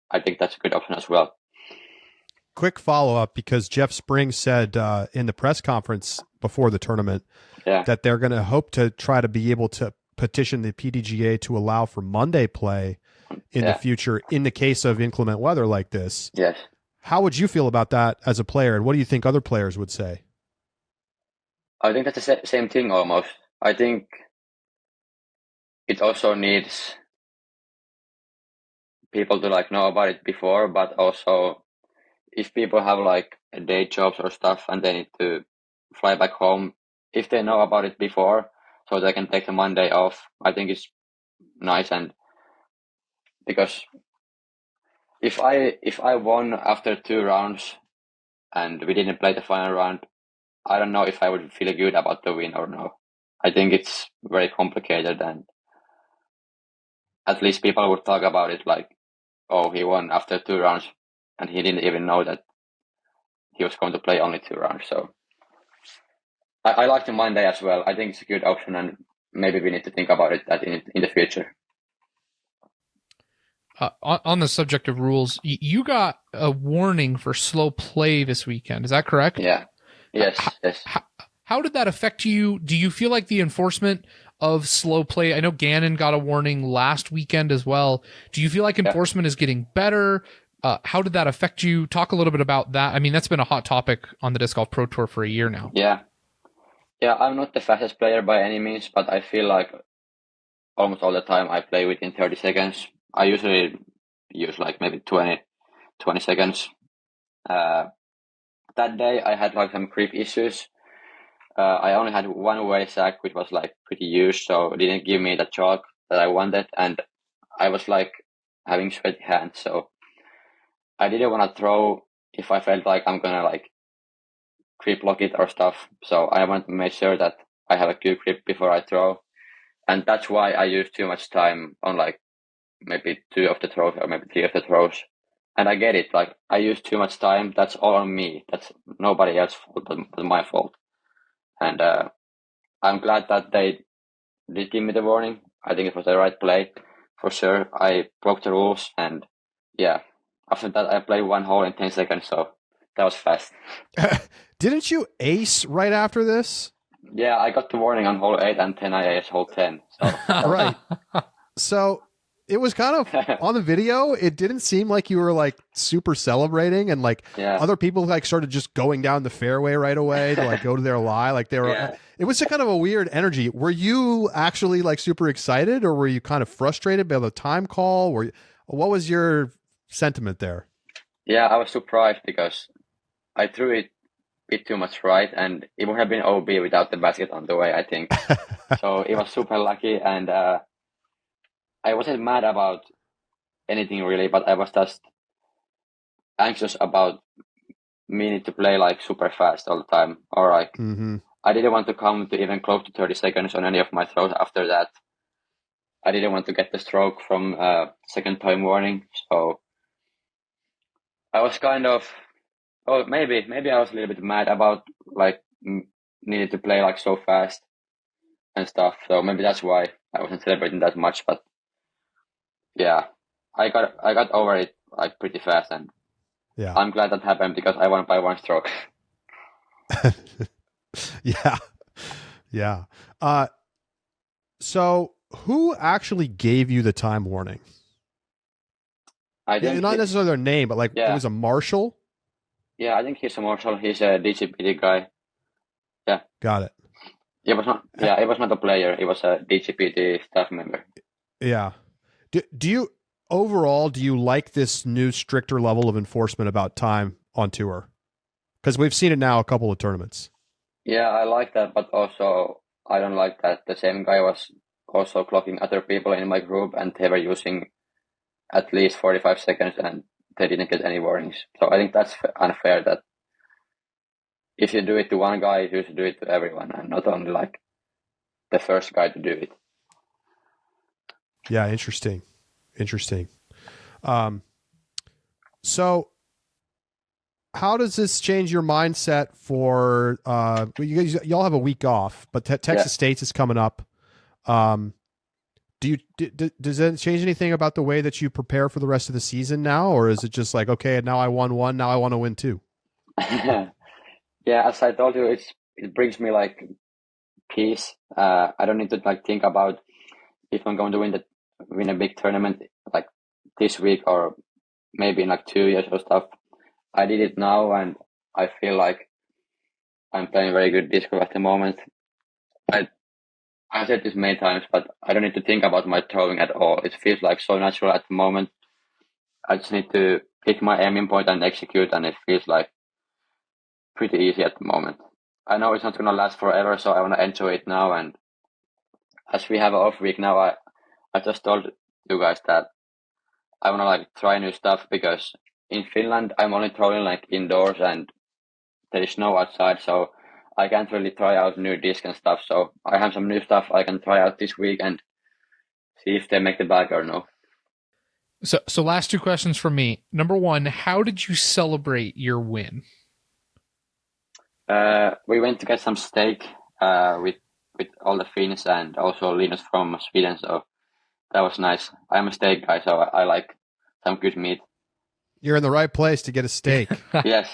I think that's a good option as well. Quick follow-up, because Jeff Spring said in the press conference before the tournament that they're going to hope to try to be able to petition the PDGA to allow for Monday play in the future in the case of inclement weather like this. Yes. How would you feel about that as a player, and what do you think other players would say? I think that's the same thing almost. I think it also needs people to like know about it before, but also if people have like day jobs or stuff and they need to fly back home, if they know about it before so they can take the Monday off, I think it's nice. And because if I won after 2 rounds and we didn't play the final round, I don't know if I would feel good about the win or no. I think it's very complicated, and at least people would talk about it like, oh, he won after 2 rounds and he didn't even know that he was going to play only 2 rounds. So I like the Monday as well. I think it's a good option, and maybe we need to think about it in the future. On the subject of rules, you got a warning for slow play this weekend. Is that correct? Yeah. Yes. Yes. How did that affect you? Do you feel like the enforcement of slow play? I know Gannon got a warning last weekend as well. Do you feel like enforcement is getting better? How did that affect you? Talk a little bit about that. I mean, that's been a hot topic on the Disc Golf Pro Tour for a year now. Yeah. I'm not the fastest player by any means, but I feel like almost all the time I play within 30 seconds. I usually use like maybe 20 seconds. That day I had like some grip issues. I only had one way sack, which was like pretty used, so it didn't give me the chalk that I wanted, and I was like having sweaty hands, so I didn't want to throw if I felt like I'm gonna like grip lock it or stuff. So I want to make sure that I have a good grip before I throw, and that's why I use too much time on like maybe 2 of the throws or maybe 3 of the throws. And I get it, like I use too much time. That's all on me. That's nobody else's fault but my fault. And I'm glad that they did give me the warning. I think it was the right play for sure. I broke the rules, and after that I played 1 hole in 10 seconds, so that was fast. Didn't you ace right after this? Yeah, I got the warning on hole 8 and 10. I aced hole 10. So right. So it was kind of on the video. It didn't seem like you were like super celebrating, and like other people like started just going down the fairway right away to like go to their lie. Like they were, it was a kind of a weird energy. Were you actually like super excited, or were you kind of frustrated by the time call? What was your sentiment there? Yeah, I was surprised because I threw it a bit too much right, and it would have been OB without the basket on the way, I think. So it was super lucky, and I wasn't mad about anything really, but I was just anxious about meaning to play like super fast all the time, or like I didn't want to come to even close to 30 seconds on any of my throws after that. I didn't want to get the stroke from second time warning, so I was kind of, maybe I was a little bit mad about like needing to play like so fast and stuff. So maybe that's why I wasn't celebrating that much. But yeah, I got over it like pretty fast, and I'm glad that happened because I won by one stroke. Yeah. So who actually gave you the time warning? I think not necessarily their name, but like it was a marshal. Yeah, I think he's a marshal. He's a DGPT guy. Yeah. Got it. It was not. Yeah, it was not a player. It was a DGPT staff member. Yeah. Do you overall like this new stricter level of enforcement about time on tour? Because we've seen it now a couple of tournaments. Yeah, I like that, but also I don't like that the same guy was also clocking other people in my group, and they were using at least 45 seconds, and they didn't get any warnings. So I think that's unfair. That if you do it to one guy, you should do it to everyone, and not only like the first guy to do it. Yeah, interesting. So how does this change your mindset for y'all have a week off, but Texas State's is coming up. Does that change anything about the way that you prepare for the rest of the season now, or is it just like, okay, now I won one, now I want to win two? Yeah, as I told you, it brings me like peace. I don't need to like think about if I'm going to win a big tournament like this week or maybe in like 2 years or stuff. I did it now, and I feel like I'm playing very good disc golf at the moment. I've said this many times, but I don't need to think about my throwing at all. It feels like so natural at the moment. I just need to pick my aiming point and execute, and it feels like pretty easy at the moment. I know it's not going to last forever, so I want to enjoy it now. And as we have an off week now, I just told you guys that I want to like try new stuff, because in Finland I'm only throwing like indoors and there is snow outside, so I can't really try out new disc and stuff. So I have some new stuff I can try out this week and see if they make the bag or no. So last two questions from me. Number one, how did you celebrate your win? We went to get some steak with all the Finns and also Linus from Sweden, so that was nice. I'm a steak guy, so I like some good meat. You're in the right place to get a steak. Yes.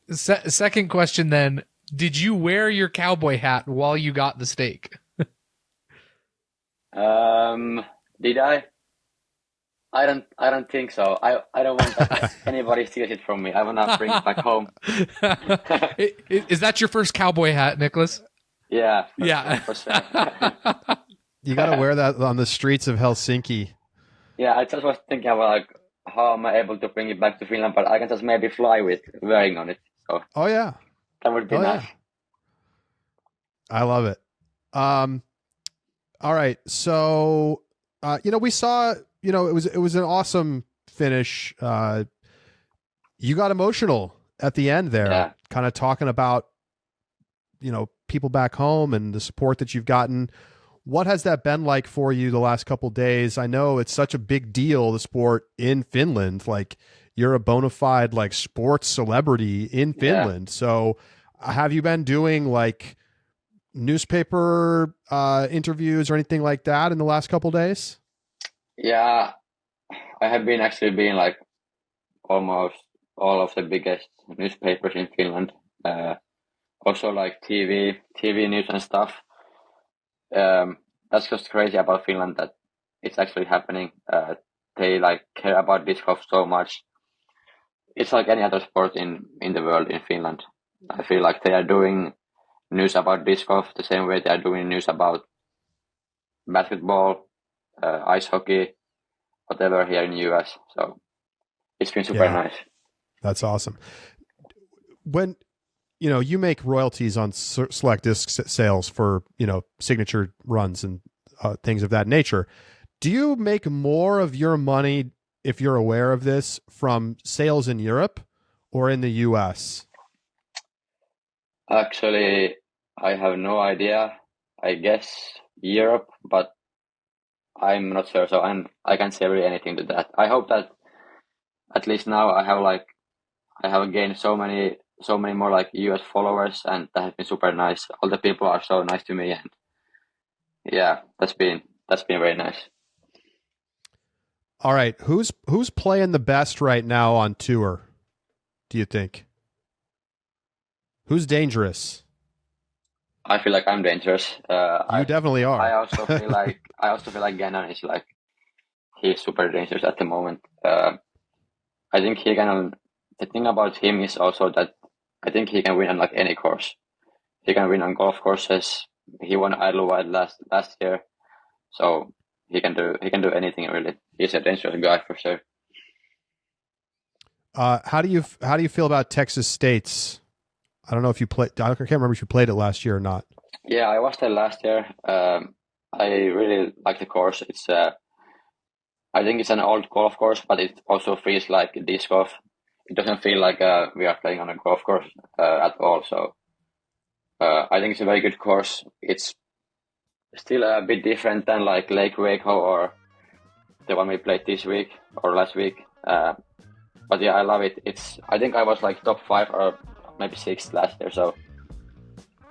Second question then, did you wear your cowboy hat while you got the steak? Did I? I don't think so. I don't want that anybody steals it from me. I want to bring it back home. Is that your first cowboy hat, Niklas? Yeah. For sure. You got to wear that on the streets of Helsinki. Yeah, I just was thinking about like how am I able to bring it back to Finland, but I can just maybe fly with wearing on it. So oh yeah, that would be nice. Yeah. I love it. All right, so we saw, it was an awesome finish. You got emotional at the end there, kind of talking about people back home and the support that you've gotten. What has that been like for you the last couple of days? I know it's such a big deal, the sport in Finland. Like, you're a bona fide like sports celebrity in Finland. So have you been doing like newspaper interviews or anything like that in the last couple of days? Yeah, I have been like almost all of the biggest newspapers in Finland. Also like TV news and stuff. That's just crazy about Finland, that it's actually happening. They like care about disc golf so much. It's like any other sport in the world in Finland. I feel like they are doing news about disc golf the same way they are doing news about basketball, ice hockey, whatever here in the US. So it's been super nice. That's awesome. When you make royalties on select disc sales for signature runs and things of that nature, do you make more of your money, if you're aware of this, from sales in Europe or in the US? Actually, I have no idea. I guess Europe, but I'm not sure. So I can't say really anything to that. I hope that at least now I have gained so many more like US followers, and that has been super nice. All the people are so nice to me, and yeah, that's been very nice. All right, who's playing the best right now on tour, do you think? Who's dangerous? I feel like I'm dangerous. You definitely are. I also feel like Gannon is like, he's super dangerous at the moment. I think he can. The thing about him is also that I think he can win on like any course. He can win on golf courses. He won Idlewild last year, so he can do anything really. He's a dangerous guy for sure. How do you feel about Texas State's? I don't know if you played. I can't remember if you played it last year or not. Yeah, I was there last year. I really like the course. It's I think it's an old golf course, but it also feels like disc golf. It doesn't feel like we are playing on a golf course at all. So I think it's a very good course. It's still a bit different than like Lake Waco or the one we played this week or last week. But yeah, I love it. I think I was like top 5 or maybe 6th last year, so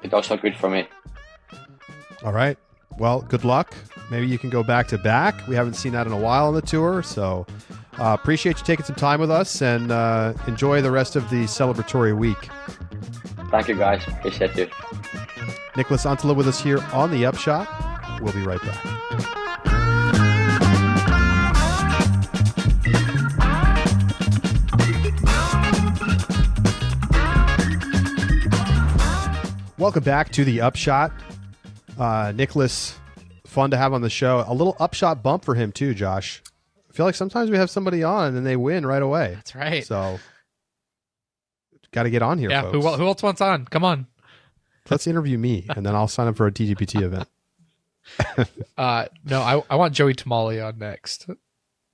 it's also good for me. All right. Well, good luck. Maybe you can go back to back. We haven't seen that in a while on the tour, so appreciate you taking some time with us, and enjoy the rest of the celebratory week. Thank you, guys. Appreciate you. Niklas Anttila with us here on the Upshot. We'll be right back. Welcome back to the Upshot. Niklas, fun to have on the show. A little Upshot bump for him too, Josh. I feel like sometimes we have somebody on and they win right away. That's right. So, got to get on here, yeah, folks. who else wants on? Come on. Let's interview me, and then I'll sign up for a DGPT event. No, I want Joey Tamale on next.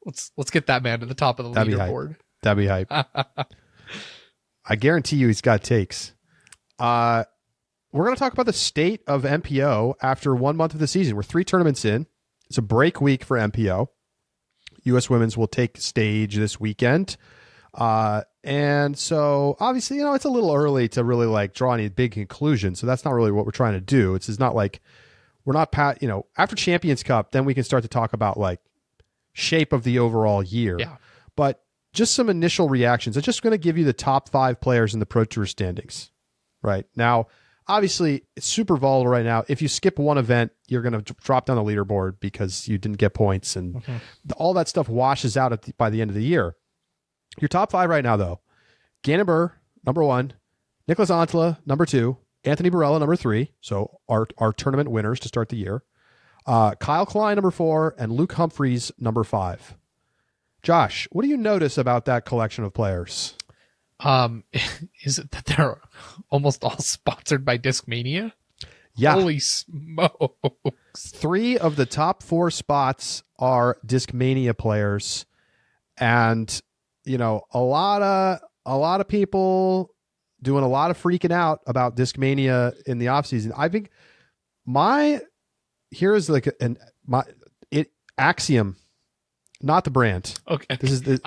Let's get that man to the top of the leaderboard. That'd be hype. I guarantee you he's got takes. We're going to talk about the state of MPO after 1 month of the season. We're 3 tournaments in. It's a break week for MPO. U.S. Women's will take stage this weekend. And so obviously, it's a little early to really like draw any big conclusions. So that's not really what we're trying to do. It's not like we're not after Champions Cup, then we can start to talk about like shape of the overall year. Yeah. But just some initial reactions. I'm just going to give you the top 5 players in the Pro Tour standings right now. Obviously, it's super volatile right now. If you skip one event, you're going to drop down the leaderboard because you didn't get points, and all that stuff washes out by the end of the year. Your top 5 right now, though: Gannon Buhr, number 1; Niklas Anttila, number 2; Anthony Barella, number 3. So our tournament winners to start the year. Kyle Klein, number 4; and Luke Humphreys, number 5. Josh, what do you notice about that collection of players? Is it that they're almost all sponsored by Discmania? Yeah. Holy smokes. 3 of the top 4 spots are Discmania players, and a lot of people doing a lot of freaking out about Discmania in the offseason. I think here's like Axiom. Not the brand. Okay. This is the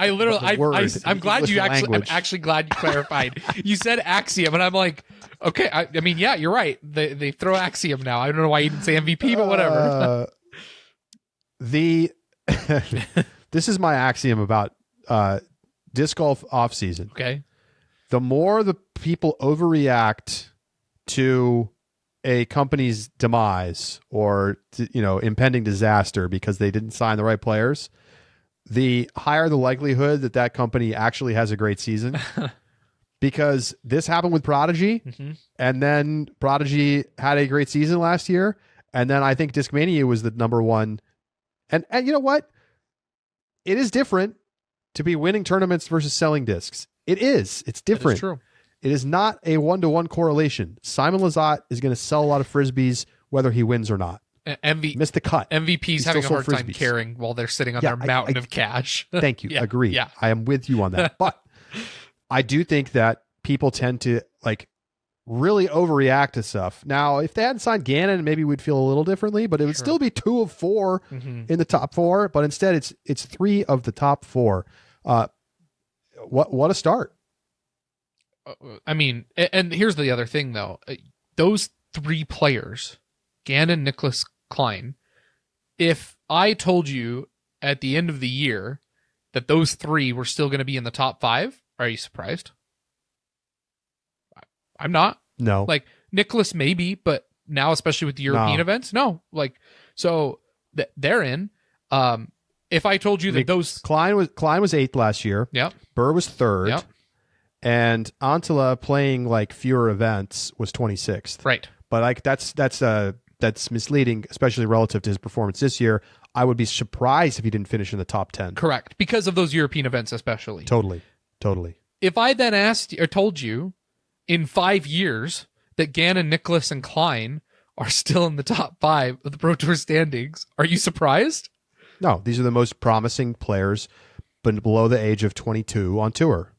word. I'm glad you language. I'm actually glad you clarified. You said Axiom, and I'm like, okay. I mean, yeah, you're right. They throw Axiom now. I don't know why you didn't say MVP, but whatever. This is my axiom about disc golf off season. Okay. The more the people overreact to a company's demise or impending disaster because they didn't sign the right players, the higher the likelihood that that company actually has a great season. Because this happened with Prodigy, and then Prodigy had a great season last year, and then I think Discmania was the number one. And you know what? It is different to be winning tournaments versus selling discs. It is. It's different. That is true. It is not a 1-to-1 correlation. Simon Lizotte is going to sell a lot of Frisbees whether he wins or not. Missed the cut. MVP's having a hard time caring while they're sitting on their mountain of cash. Thank you. Agree. Yeah. I am with you on that. But I do think that people tend to really overreact to stuff. Now, if they hadn't signed Gannon, maybe we'd feel a little differently, but it would still be 2 of 4 in the top 4. But instead, it's 3 of the top 4. What a start! I mean, and here's the other thing, though. Those 3 players, Gannon, Niklas, Klein, if I told you at the end of the year that those 3 were still going to be in the top 5, are you surprised? I'm not. No. Niklas maybe, but now, especially with the European events, no. So they're in. If I told you that those... Klein was 8th last year. Yep. Burr was 3rd. Yep. And Anttila playing fewer events was 26th. Right. But that's misleading, especially relative to his performance this year. I would be surprised if he didn't finish in the top 10. Correct. Because of those European events, especially. Totally. If I then asked or told you in 5 years that Gannon, Niklas, and Klein are still in the top 5 of the Pro Tour standings, are you surprised? No, these are the most promising players below the age of 22 on tour.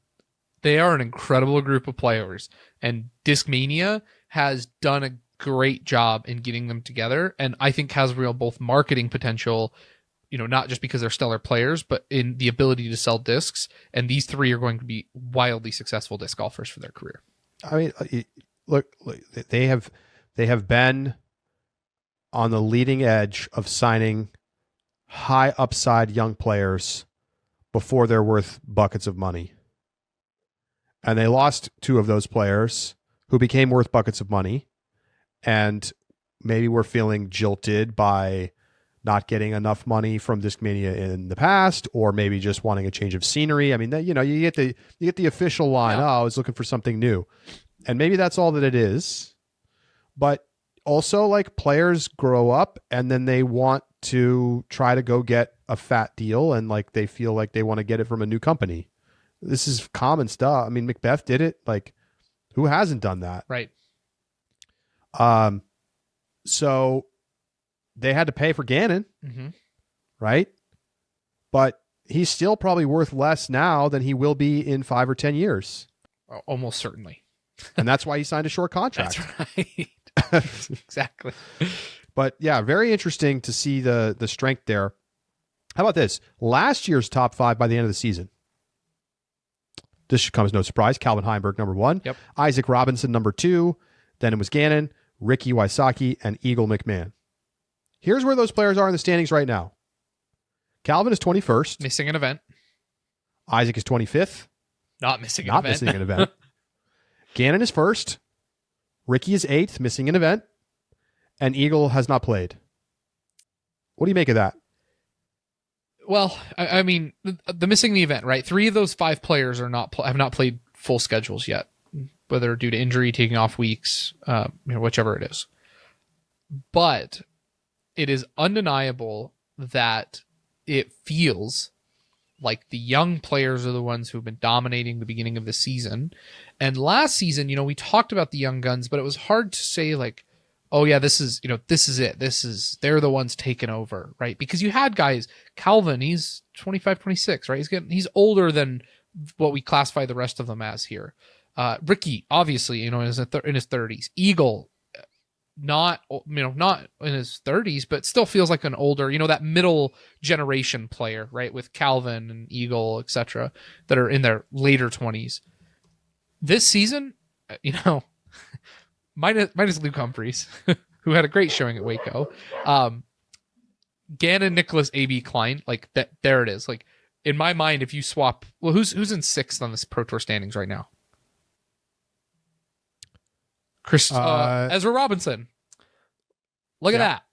They are an incredible group of players, and Discmania has done a great job in getting them together, and I think has real both marketing potential, not just because they're stellar players, but in the ability to sell discs, and these 3 are going to be wildly successful disc golfers for their career. I mean, look, they have been on the leading edge of signing high upside young players before they're worth buckets of money. And they lost 2 of those players who became worth buckets of money, and maybe we're feeling jilted by not getting enough money from Discmania in the past, or maybe just wanting a change of scenery. I mean, you get the official line. Yeah. Oh, I was looking for something new, and maybe that's all that it is. But also, players grow up and then they want to try to go get a fat deal, and they feel like they want to get it from a new company. This is common stuff. I mean, Macbeth did it. Who hasn't done that? Right. So they had to pay for Gannon, right? But he's still probably worth less now than he will be in 5 or 10 years. Almost certainly. And that's why he signed a short contract. That's right. Exactly. But yeah, very interesting to see the strength there. How about this? Last year's top 5 by the end of the season. This should come as no surprise. Calvin Heimberg, number 1. Yep. Isaac Robinson, number 2. Then it was Gannon, Ricky Wysocki, and Eagle McMahon. Here's where those players are in the standings right now. Calvin is 21st. Missing an event. Isaac is 25th. Not missing an Not event. missing an event. Gannon is 1st. Ricky is 8th, missing an event. And Eagle has not played. What do you make of that? Well, I mean, the missing the event, right? 3 of those 5 players have not played full schedules yet, whether due to injury, taking off weeks, whichever it is. But it is undeniable that it feels like the young players are the ones who've been dominating the beginning of the season. And last season, we talked about the young guns, but it was hard to say oh yeah, this is it. They're the ones taking over, right? Because you had guys, Calvin, he's 25, 26, right? He's older than what we classify the rest of them as here. Ricky, obviously, in his 30s. Eagle, not in his 30s, but still feels like an older, that middle generation player, right? With Calvin and Eagle, etc., that are in their later 20s. This season, minus Luke Humphreys, who had a great showing at Waco. Gannon, Niklas, AB, Klein, that. There it is. In my mind, if you swap, well, who's in 6th on this Pro Tour standings right now? Ezra Robinson. Look at that.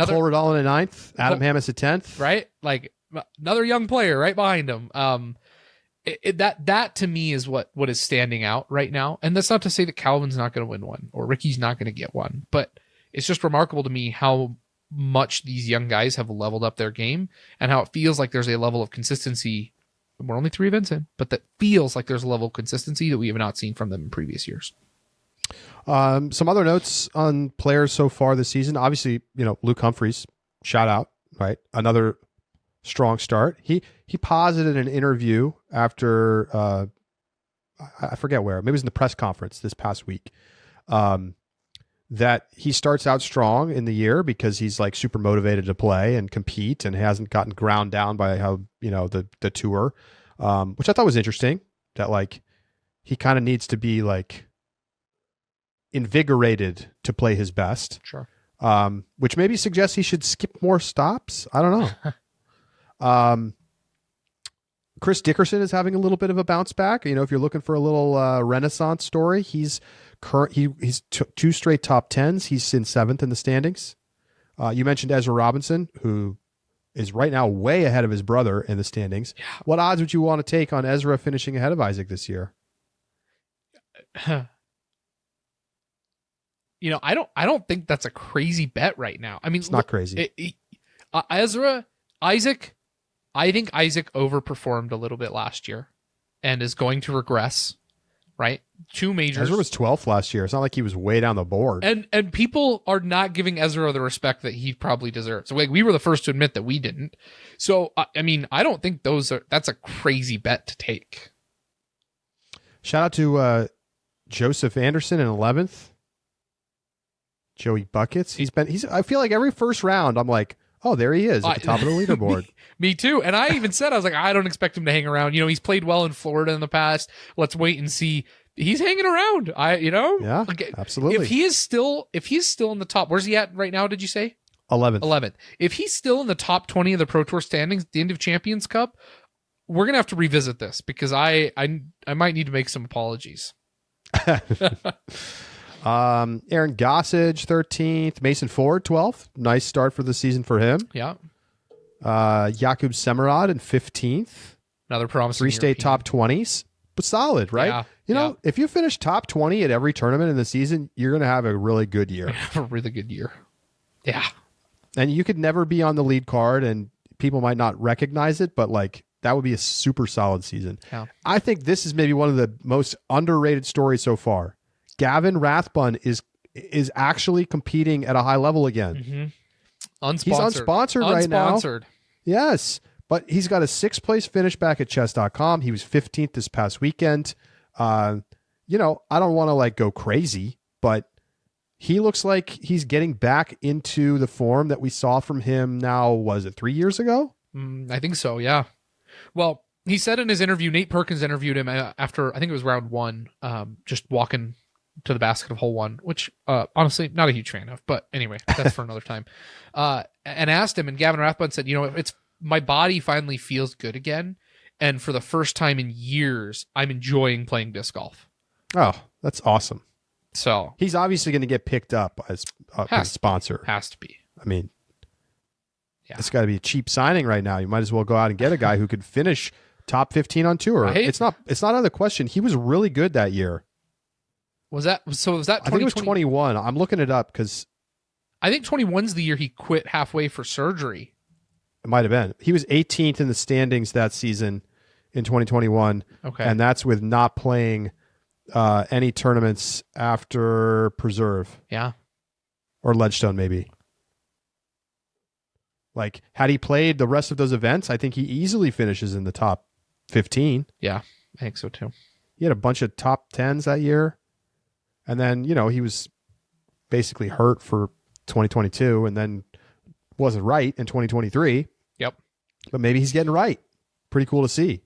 Cole Riddell in 9th, Adam Hammis at 10th. Right? Like another young player right behind him. That to me is what is standing out right now. And that's not to say that Calvin's not going to win one or Ricky's not going to get one, but it's just remarkable to me how much these young guys have leveled up their game and how it feels like there's a level of consistency. We're only 3 events in, but that feels like there's a level of consistency that we have not seen from them in previous years. Some other notes on players so far this season. Obviously, Luke Humphreys, shout out, right? Another strong start. He posited an interview after I forget where, maybe it was in the press conference this past week, that he starts out strong in the year because he's like super motivated to play and compete and hasn't gotten ground down by how the tour, which I thought was interesting. That like he kind of needs to be like invigorated to play his best. Sure. Which maybe suggests he should skip more stops. I don't know. Chris Dickerson is having a little bit of a bounce back. If you're looking for a little renaissance story, he's 2 straight top 10s. He's in 7th in the standings. You mentioned Ezra Robinson, who is right now way ahead of his brother in the standings. Yeah. What odds would you want to take on Ezra finishing ahead of Isaac this year? I don't think that's a crazy bet right now. I mean, it's not crazy. Isaac, I think Isaac overperformed a little bit last year and is going to regress, right? 2 majors. Ezra was 12th last year. It's not like he was way down the board. And people are not giving Ezra the respect that he probably deserves. So, like, we were the first to admit that we didn't. So, I mean, I don't think that's a crazy bet to take. Shout out to Joseph Anderson in 11th. Joey Buckets. I feel like every first round, I'm like, oh, there he is at the top of the leaderboard. Me too. And I even said, I was like, I don't expect him to hang around. He's played well in Florida in the past. Let's wait and see. He's hanging around. Yeah, like, absolutely. If he's still in the top, where's he at right now? Did you say 11th? If he's still in the top 20 of the Pro Tour standings at the end of Champions Cup, we're gonna have to revisit this because I might need to make some apologies. Aaron Gossage 13th, Mason Ford 12th. Nice start for the season for him. Yeah. Jakub Semerad in 15th. Another promising 3 state top 20s, but solid, right? Yeah. If you finish top 20 at every tournament in the season, you're going to have a really good year. A really good year. Yeah. And you could never be on the lead card and people might not recognize it, but like that would be a super solid season. Yeah. I think this is maybe one of the most underrated stories so far. Gavin Rathbun is actually competing at a high level again. Mm-hmm. He's unsponsored right now. Unsponsored. Yes, but he's got a 6th place finish back at chess.com. He was 15th this past weekend. I don't want to like go crazy, but he looks like he's getting back into the form that we saw from him now, was it 3 years ago? I think so, yeah. Well, he said in his interview, Nate Perkins interviewed him after, I think it was round 1, just walking to the basket of hole 1, which honestly, not a huge fan of, but anyway, that's for another time. And asked him, and Gavin Rathbun said, it's my body finally feels good again. And for the first time in years, I'm enjoying playing disc golf. Oh, that's awesome. So he's obviously going to get picked up as a sponsor. Has to be. I mean, it's got to be a cheap signing right now. You might as well go out and get a guy who could finish top 15 on tour. Right? It's not out of the question. He was really good that year. Was that 2020? I think it was 21. I'm looking it up because I think 21's the year he quit halfway for surgery. It might have been. He was 18th in the standings that season in 2021. Okay. And that's with not playing any tournaments after Preserve. Yeah. Or Ledgestone, maybe. Like, had he played the rest of those events, I think he easily finishes in the top 15. Yeah, I think so too. He had a bunch of top 10s that year. And then, he was basically hurt for 2022 and then wasn't right in 2023. Yep. But maybe he's getting right. Pretty cool to see.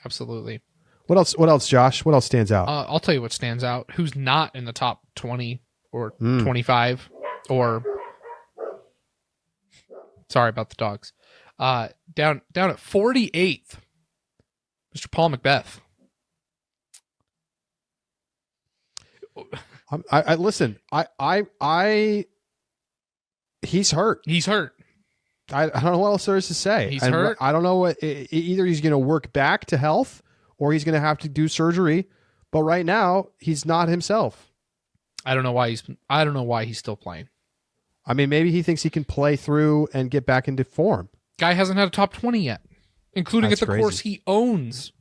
Absolutely. What else, Josh? What else stands out? I'll tell you what stands out. Who's not in the top 20 or 25 or... Sorry about the dogs. Down at 48th, Mr. Paul Macbeth. I listen. He's hurt. He's hurt. I don't know what else there is to say. He's hurt. I don't know what. Either he's going to work back to health, or he's going to have to do surgery. But right now, he's not himself. I don't know why he's still playing. I mean, maybe he thinks he can play through and get back into form. Guy hasn't had a top 20 yet, including That's at the crazy. course he owns.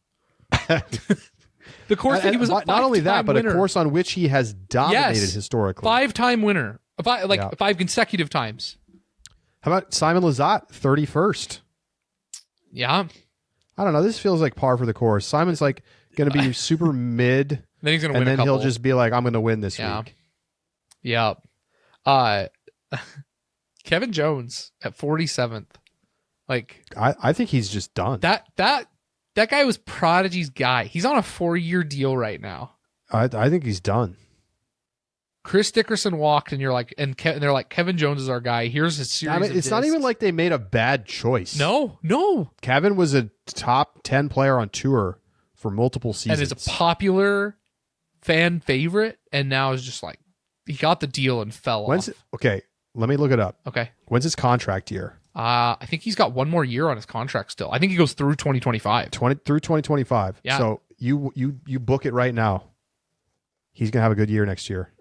The course that he was a not only that, but winner. a course on which he has dominated Yes. historically. 5-time winner. Yeah. 5 consecutive times. How about Simon Lizotte, 31st? Yeah. I don't know. This feels like par for the course. Simon's like going to be super mid, Then he's going to and win then a couple. he'll just be like, I'm going to win this week. Yeah. Kevin Jones at 47th. Like I think he's just done. that guy was Prodigy's guy. He's on a 4-year deal right now. I think he's done. Chris Dickerson walked, and you're like, and they're like, Kevin Jones is our guy. Here's his series. I mean, it's not even like they made a bad choice. No. Kevin was a top 10 player on tour for multiple seasons. And is a popular fan favorite, and now is just like, he got the deal and fell off. Okay, let me look it up. Okay. When's his contract year? I think he's got one more year on his contract still. I think he goes through 2025. Through 2025. Yeah. So you book it right now. He's gonna have a good year next year.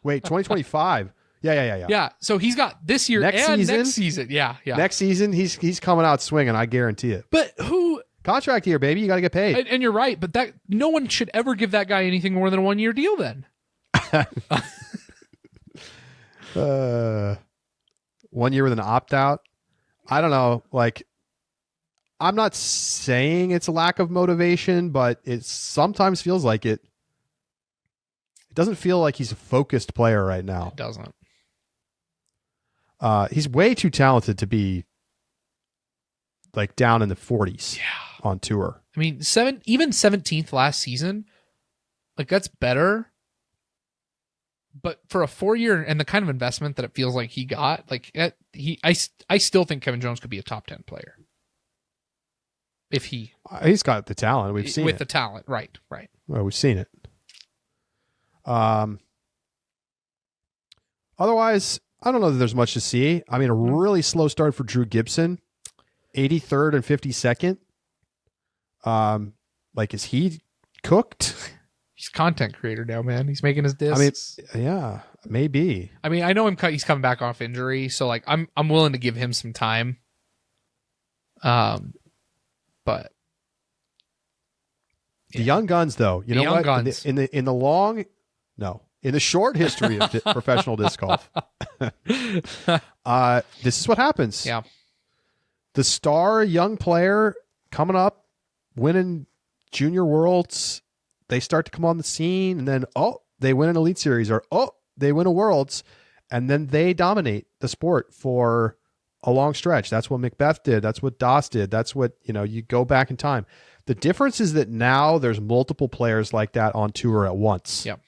Wait, 2025. Yeah. Yeah. So he's got this year Next and season? next season. Yeah. Next season, he's coming out swinging. I guarantee it. But who? Contract year, baby. You got to get paid. And you're right. But that no one should ever give that guy anything more than a 1-year deal. Then 1 year with an opt out. I don't know. Like, I'm not saying it's a lack of motivation, but it sometimes feels like it. It doesn't feel like he's a focused player right now. it doesn't. He's way too talented to be like down in the 40s on tour. I mean, even 17th last season, like that's better. But for a 4-year and the kind of investment that it feels like he got, like I still think Kevin Jones could be a top 10 player. If He's got the talent. We've seen with it. the talent, right. Well, we've seen it. Otherwise, I don't know that there's much to see. I mean, a really slow start for Drew Gibson, 83rd and 52nd. Like, is he cooked? He's a content creator now, man. He's making his discs. I mean, yeah, maybe. I mean, I know he's coming back off injury, so like I'm willing to give him some time. But The young guns, though, you know what? Guns. In the short history of professional disc golf, this is what happens. Yeah. The star young player coming up, winning junior worlds, they start to come on the scene, and then they win an Elite Series, or they win a Worlds, and then they dominate the sport for a long stretch. That's what Macbeth did. That's what Doss did. That's what, you go back in time. The difference is that now there's multiple players like that on tour at once. Yep.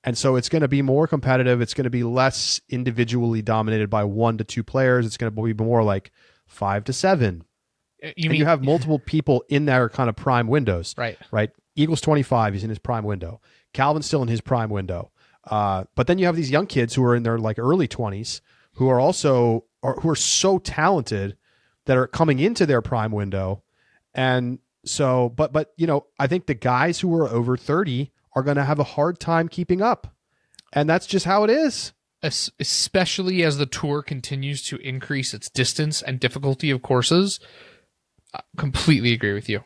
And so it's going to be more competitive. It's going to be less individually dominated by 1 to 2 players. It's going to be more like 5 to 7. You have multiple people in their kind of prime windows. Right. Eagles 25, he's in his prime window. Calvin's still in his prime window. But then you have these young kids who are in their like early 20s who are also who are so talented that are coming into their prime window. And so, but I think the guys who are over 30 are going to have a hard time keeping up. And that's just how it is. Especially as the tour continues to increase its distance and difficulty of courses. I completely agree with you.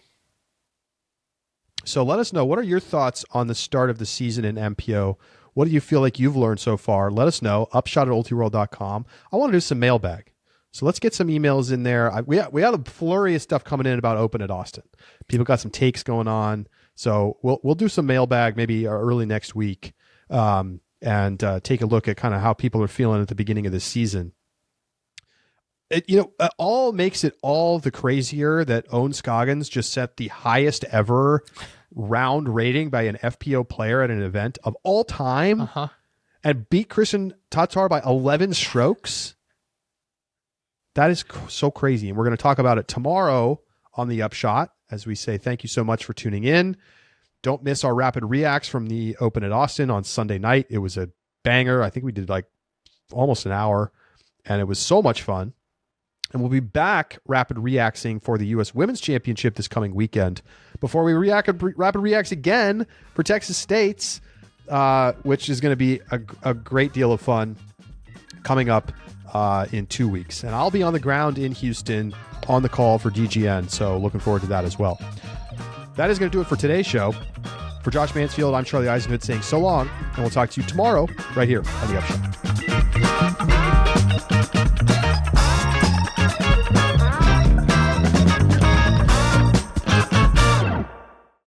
So let us know, what are your thoughts on the start of the season in MPO? What do you feel like you've learned so far? Let us know. upshot@ultiworld.com. I want to do some mailbag. So let's get some emails in there. We had a flurry of stuff coming in about Open at Austin. People got some takes going on. So we'll do some mailbag maybe early next week, and take a look at kind of how people are feeling at the beginning of this season. It all makes it all the crazier that Owen Scoggins just set the highest ever round rating by an FPO player at an event of all time, and beat Christian Tatar by 11 strokes. That is so crazy. And we're going to talk about it tomorrow on the Upshot, as we say thank you so much for tuning in. Don't miss our rapid reacts from the Open at Austin on Sunday night. It was a banger. I think we did like almost an hour, and it was so much fun. And we'll be back rapid reacting for the U.S. Women's Championship this coming weekend before we rapid reacts again for Texas State's, which is going to be a great deal of fun coming up in 2 weeks. And I'll be on the ground in Houston on the call for DGN, so looking forward to that as well. That is going to do it for today's show. For Josh Mansfield, I'm Charlie Eisenhood saying so long, and we'll talk to you tomorrow right here on the Upshot.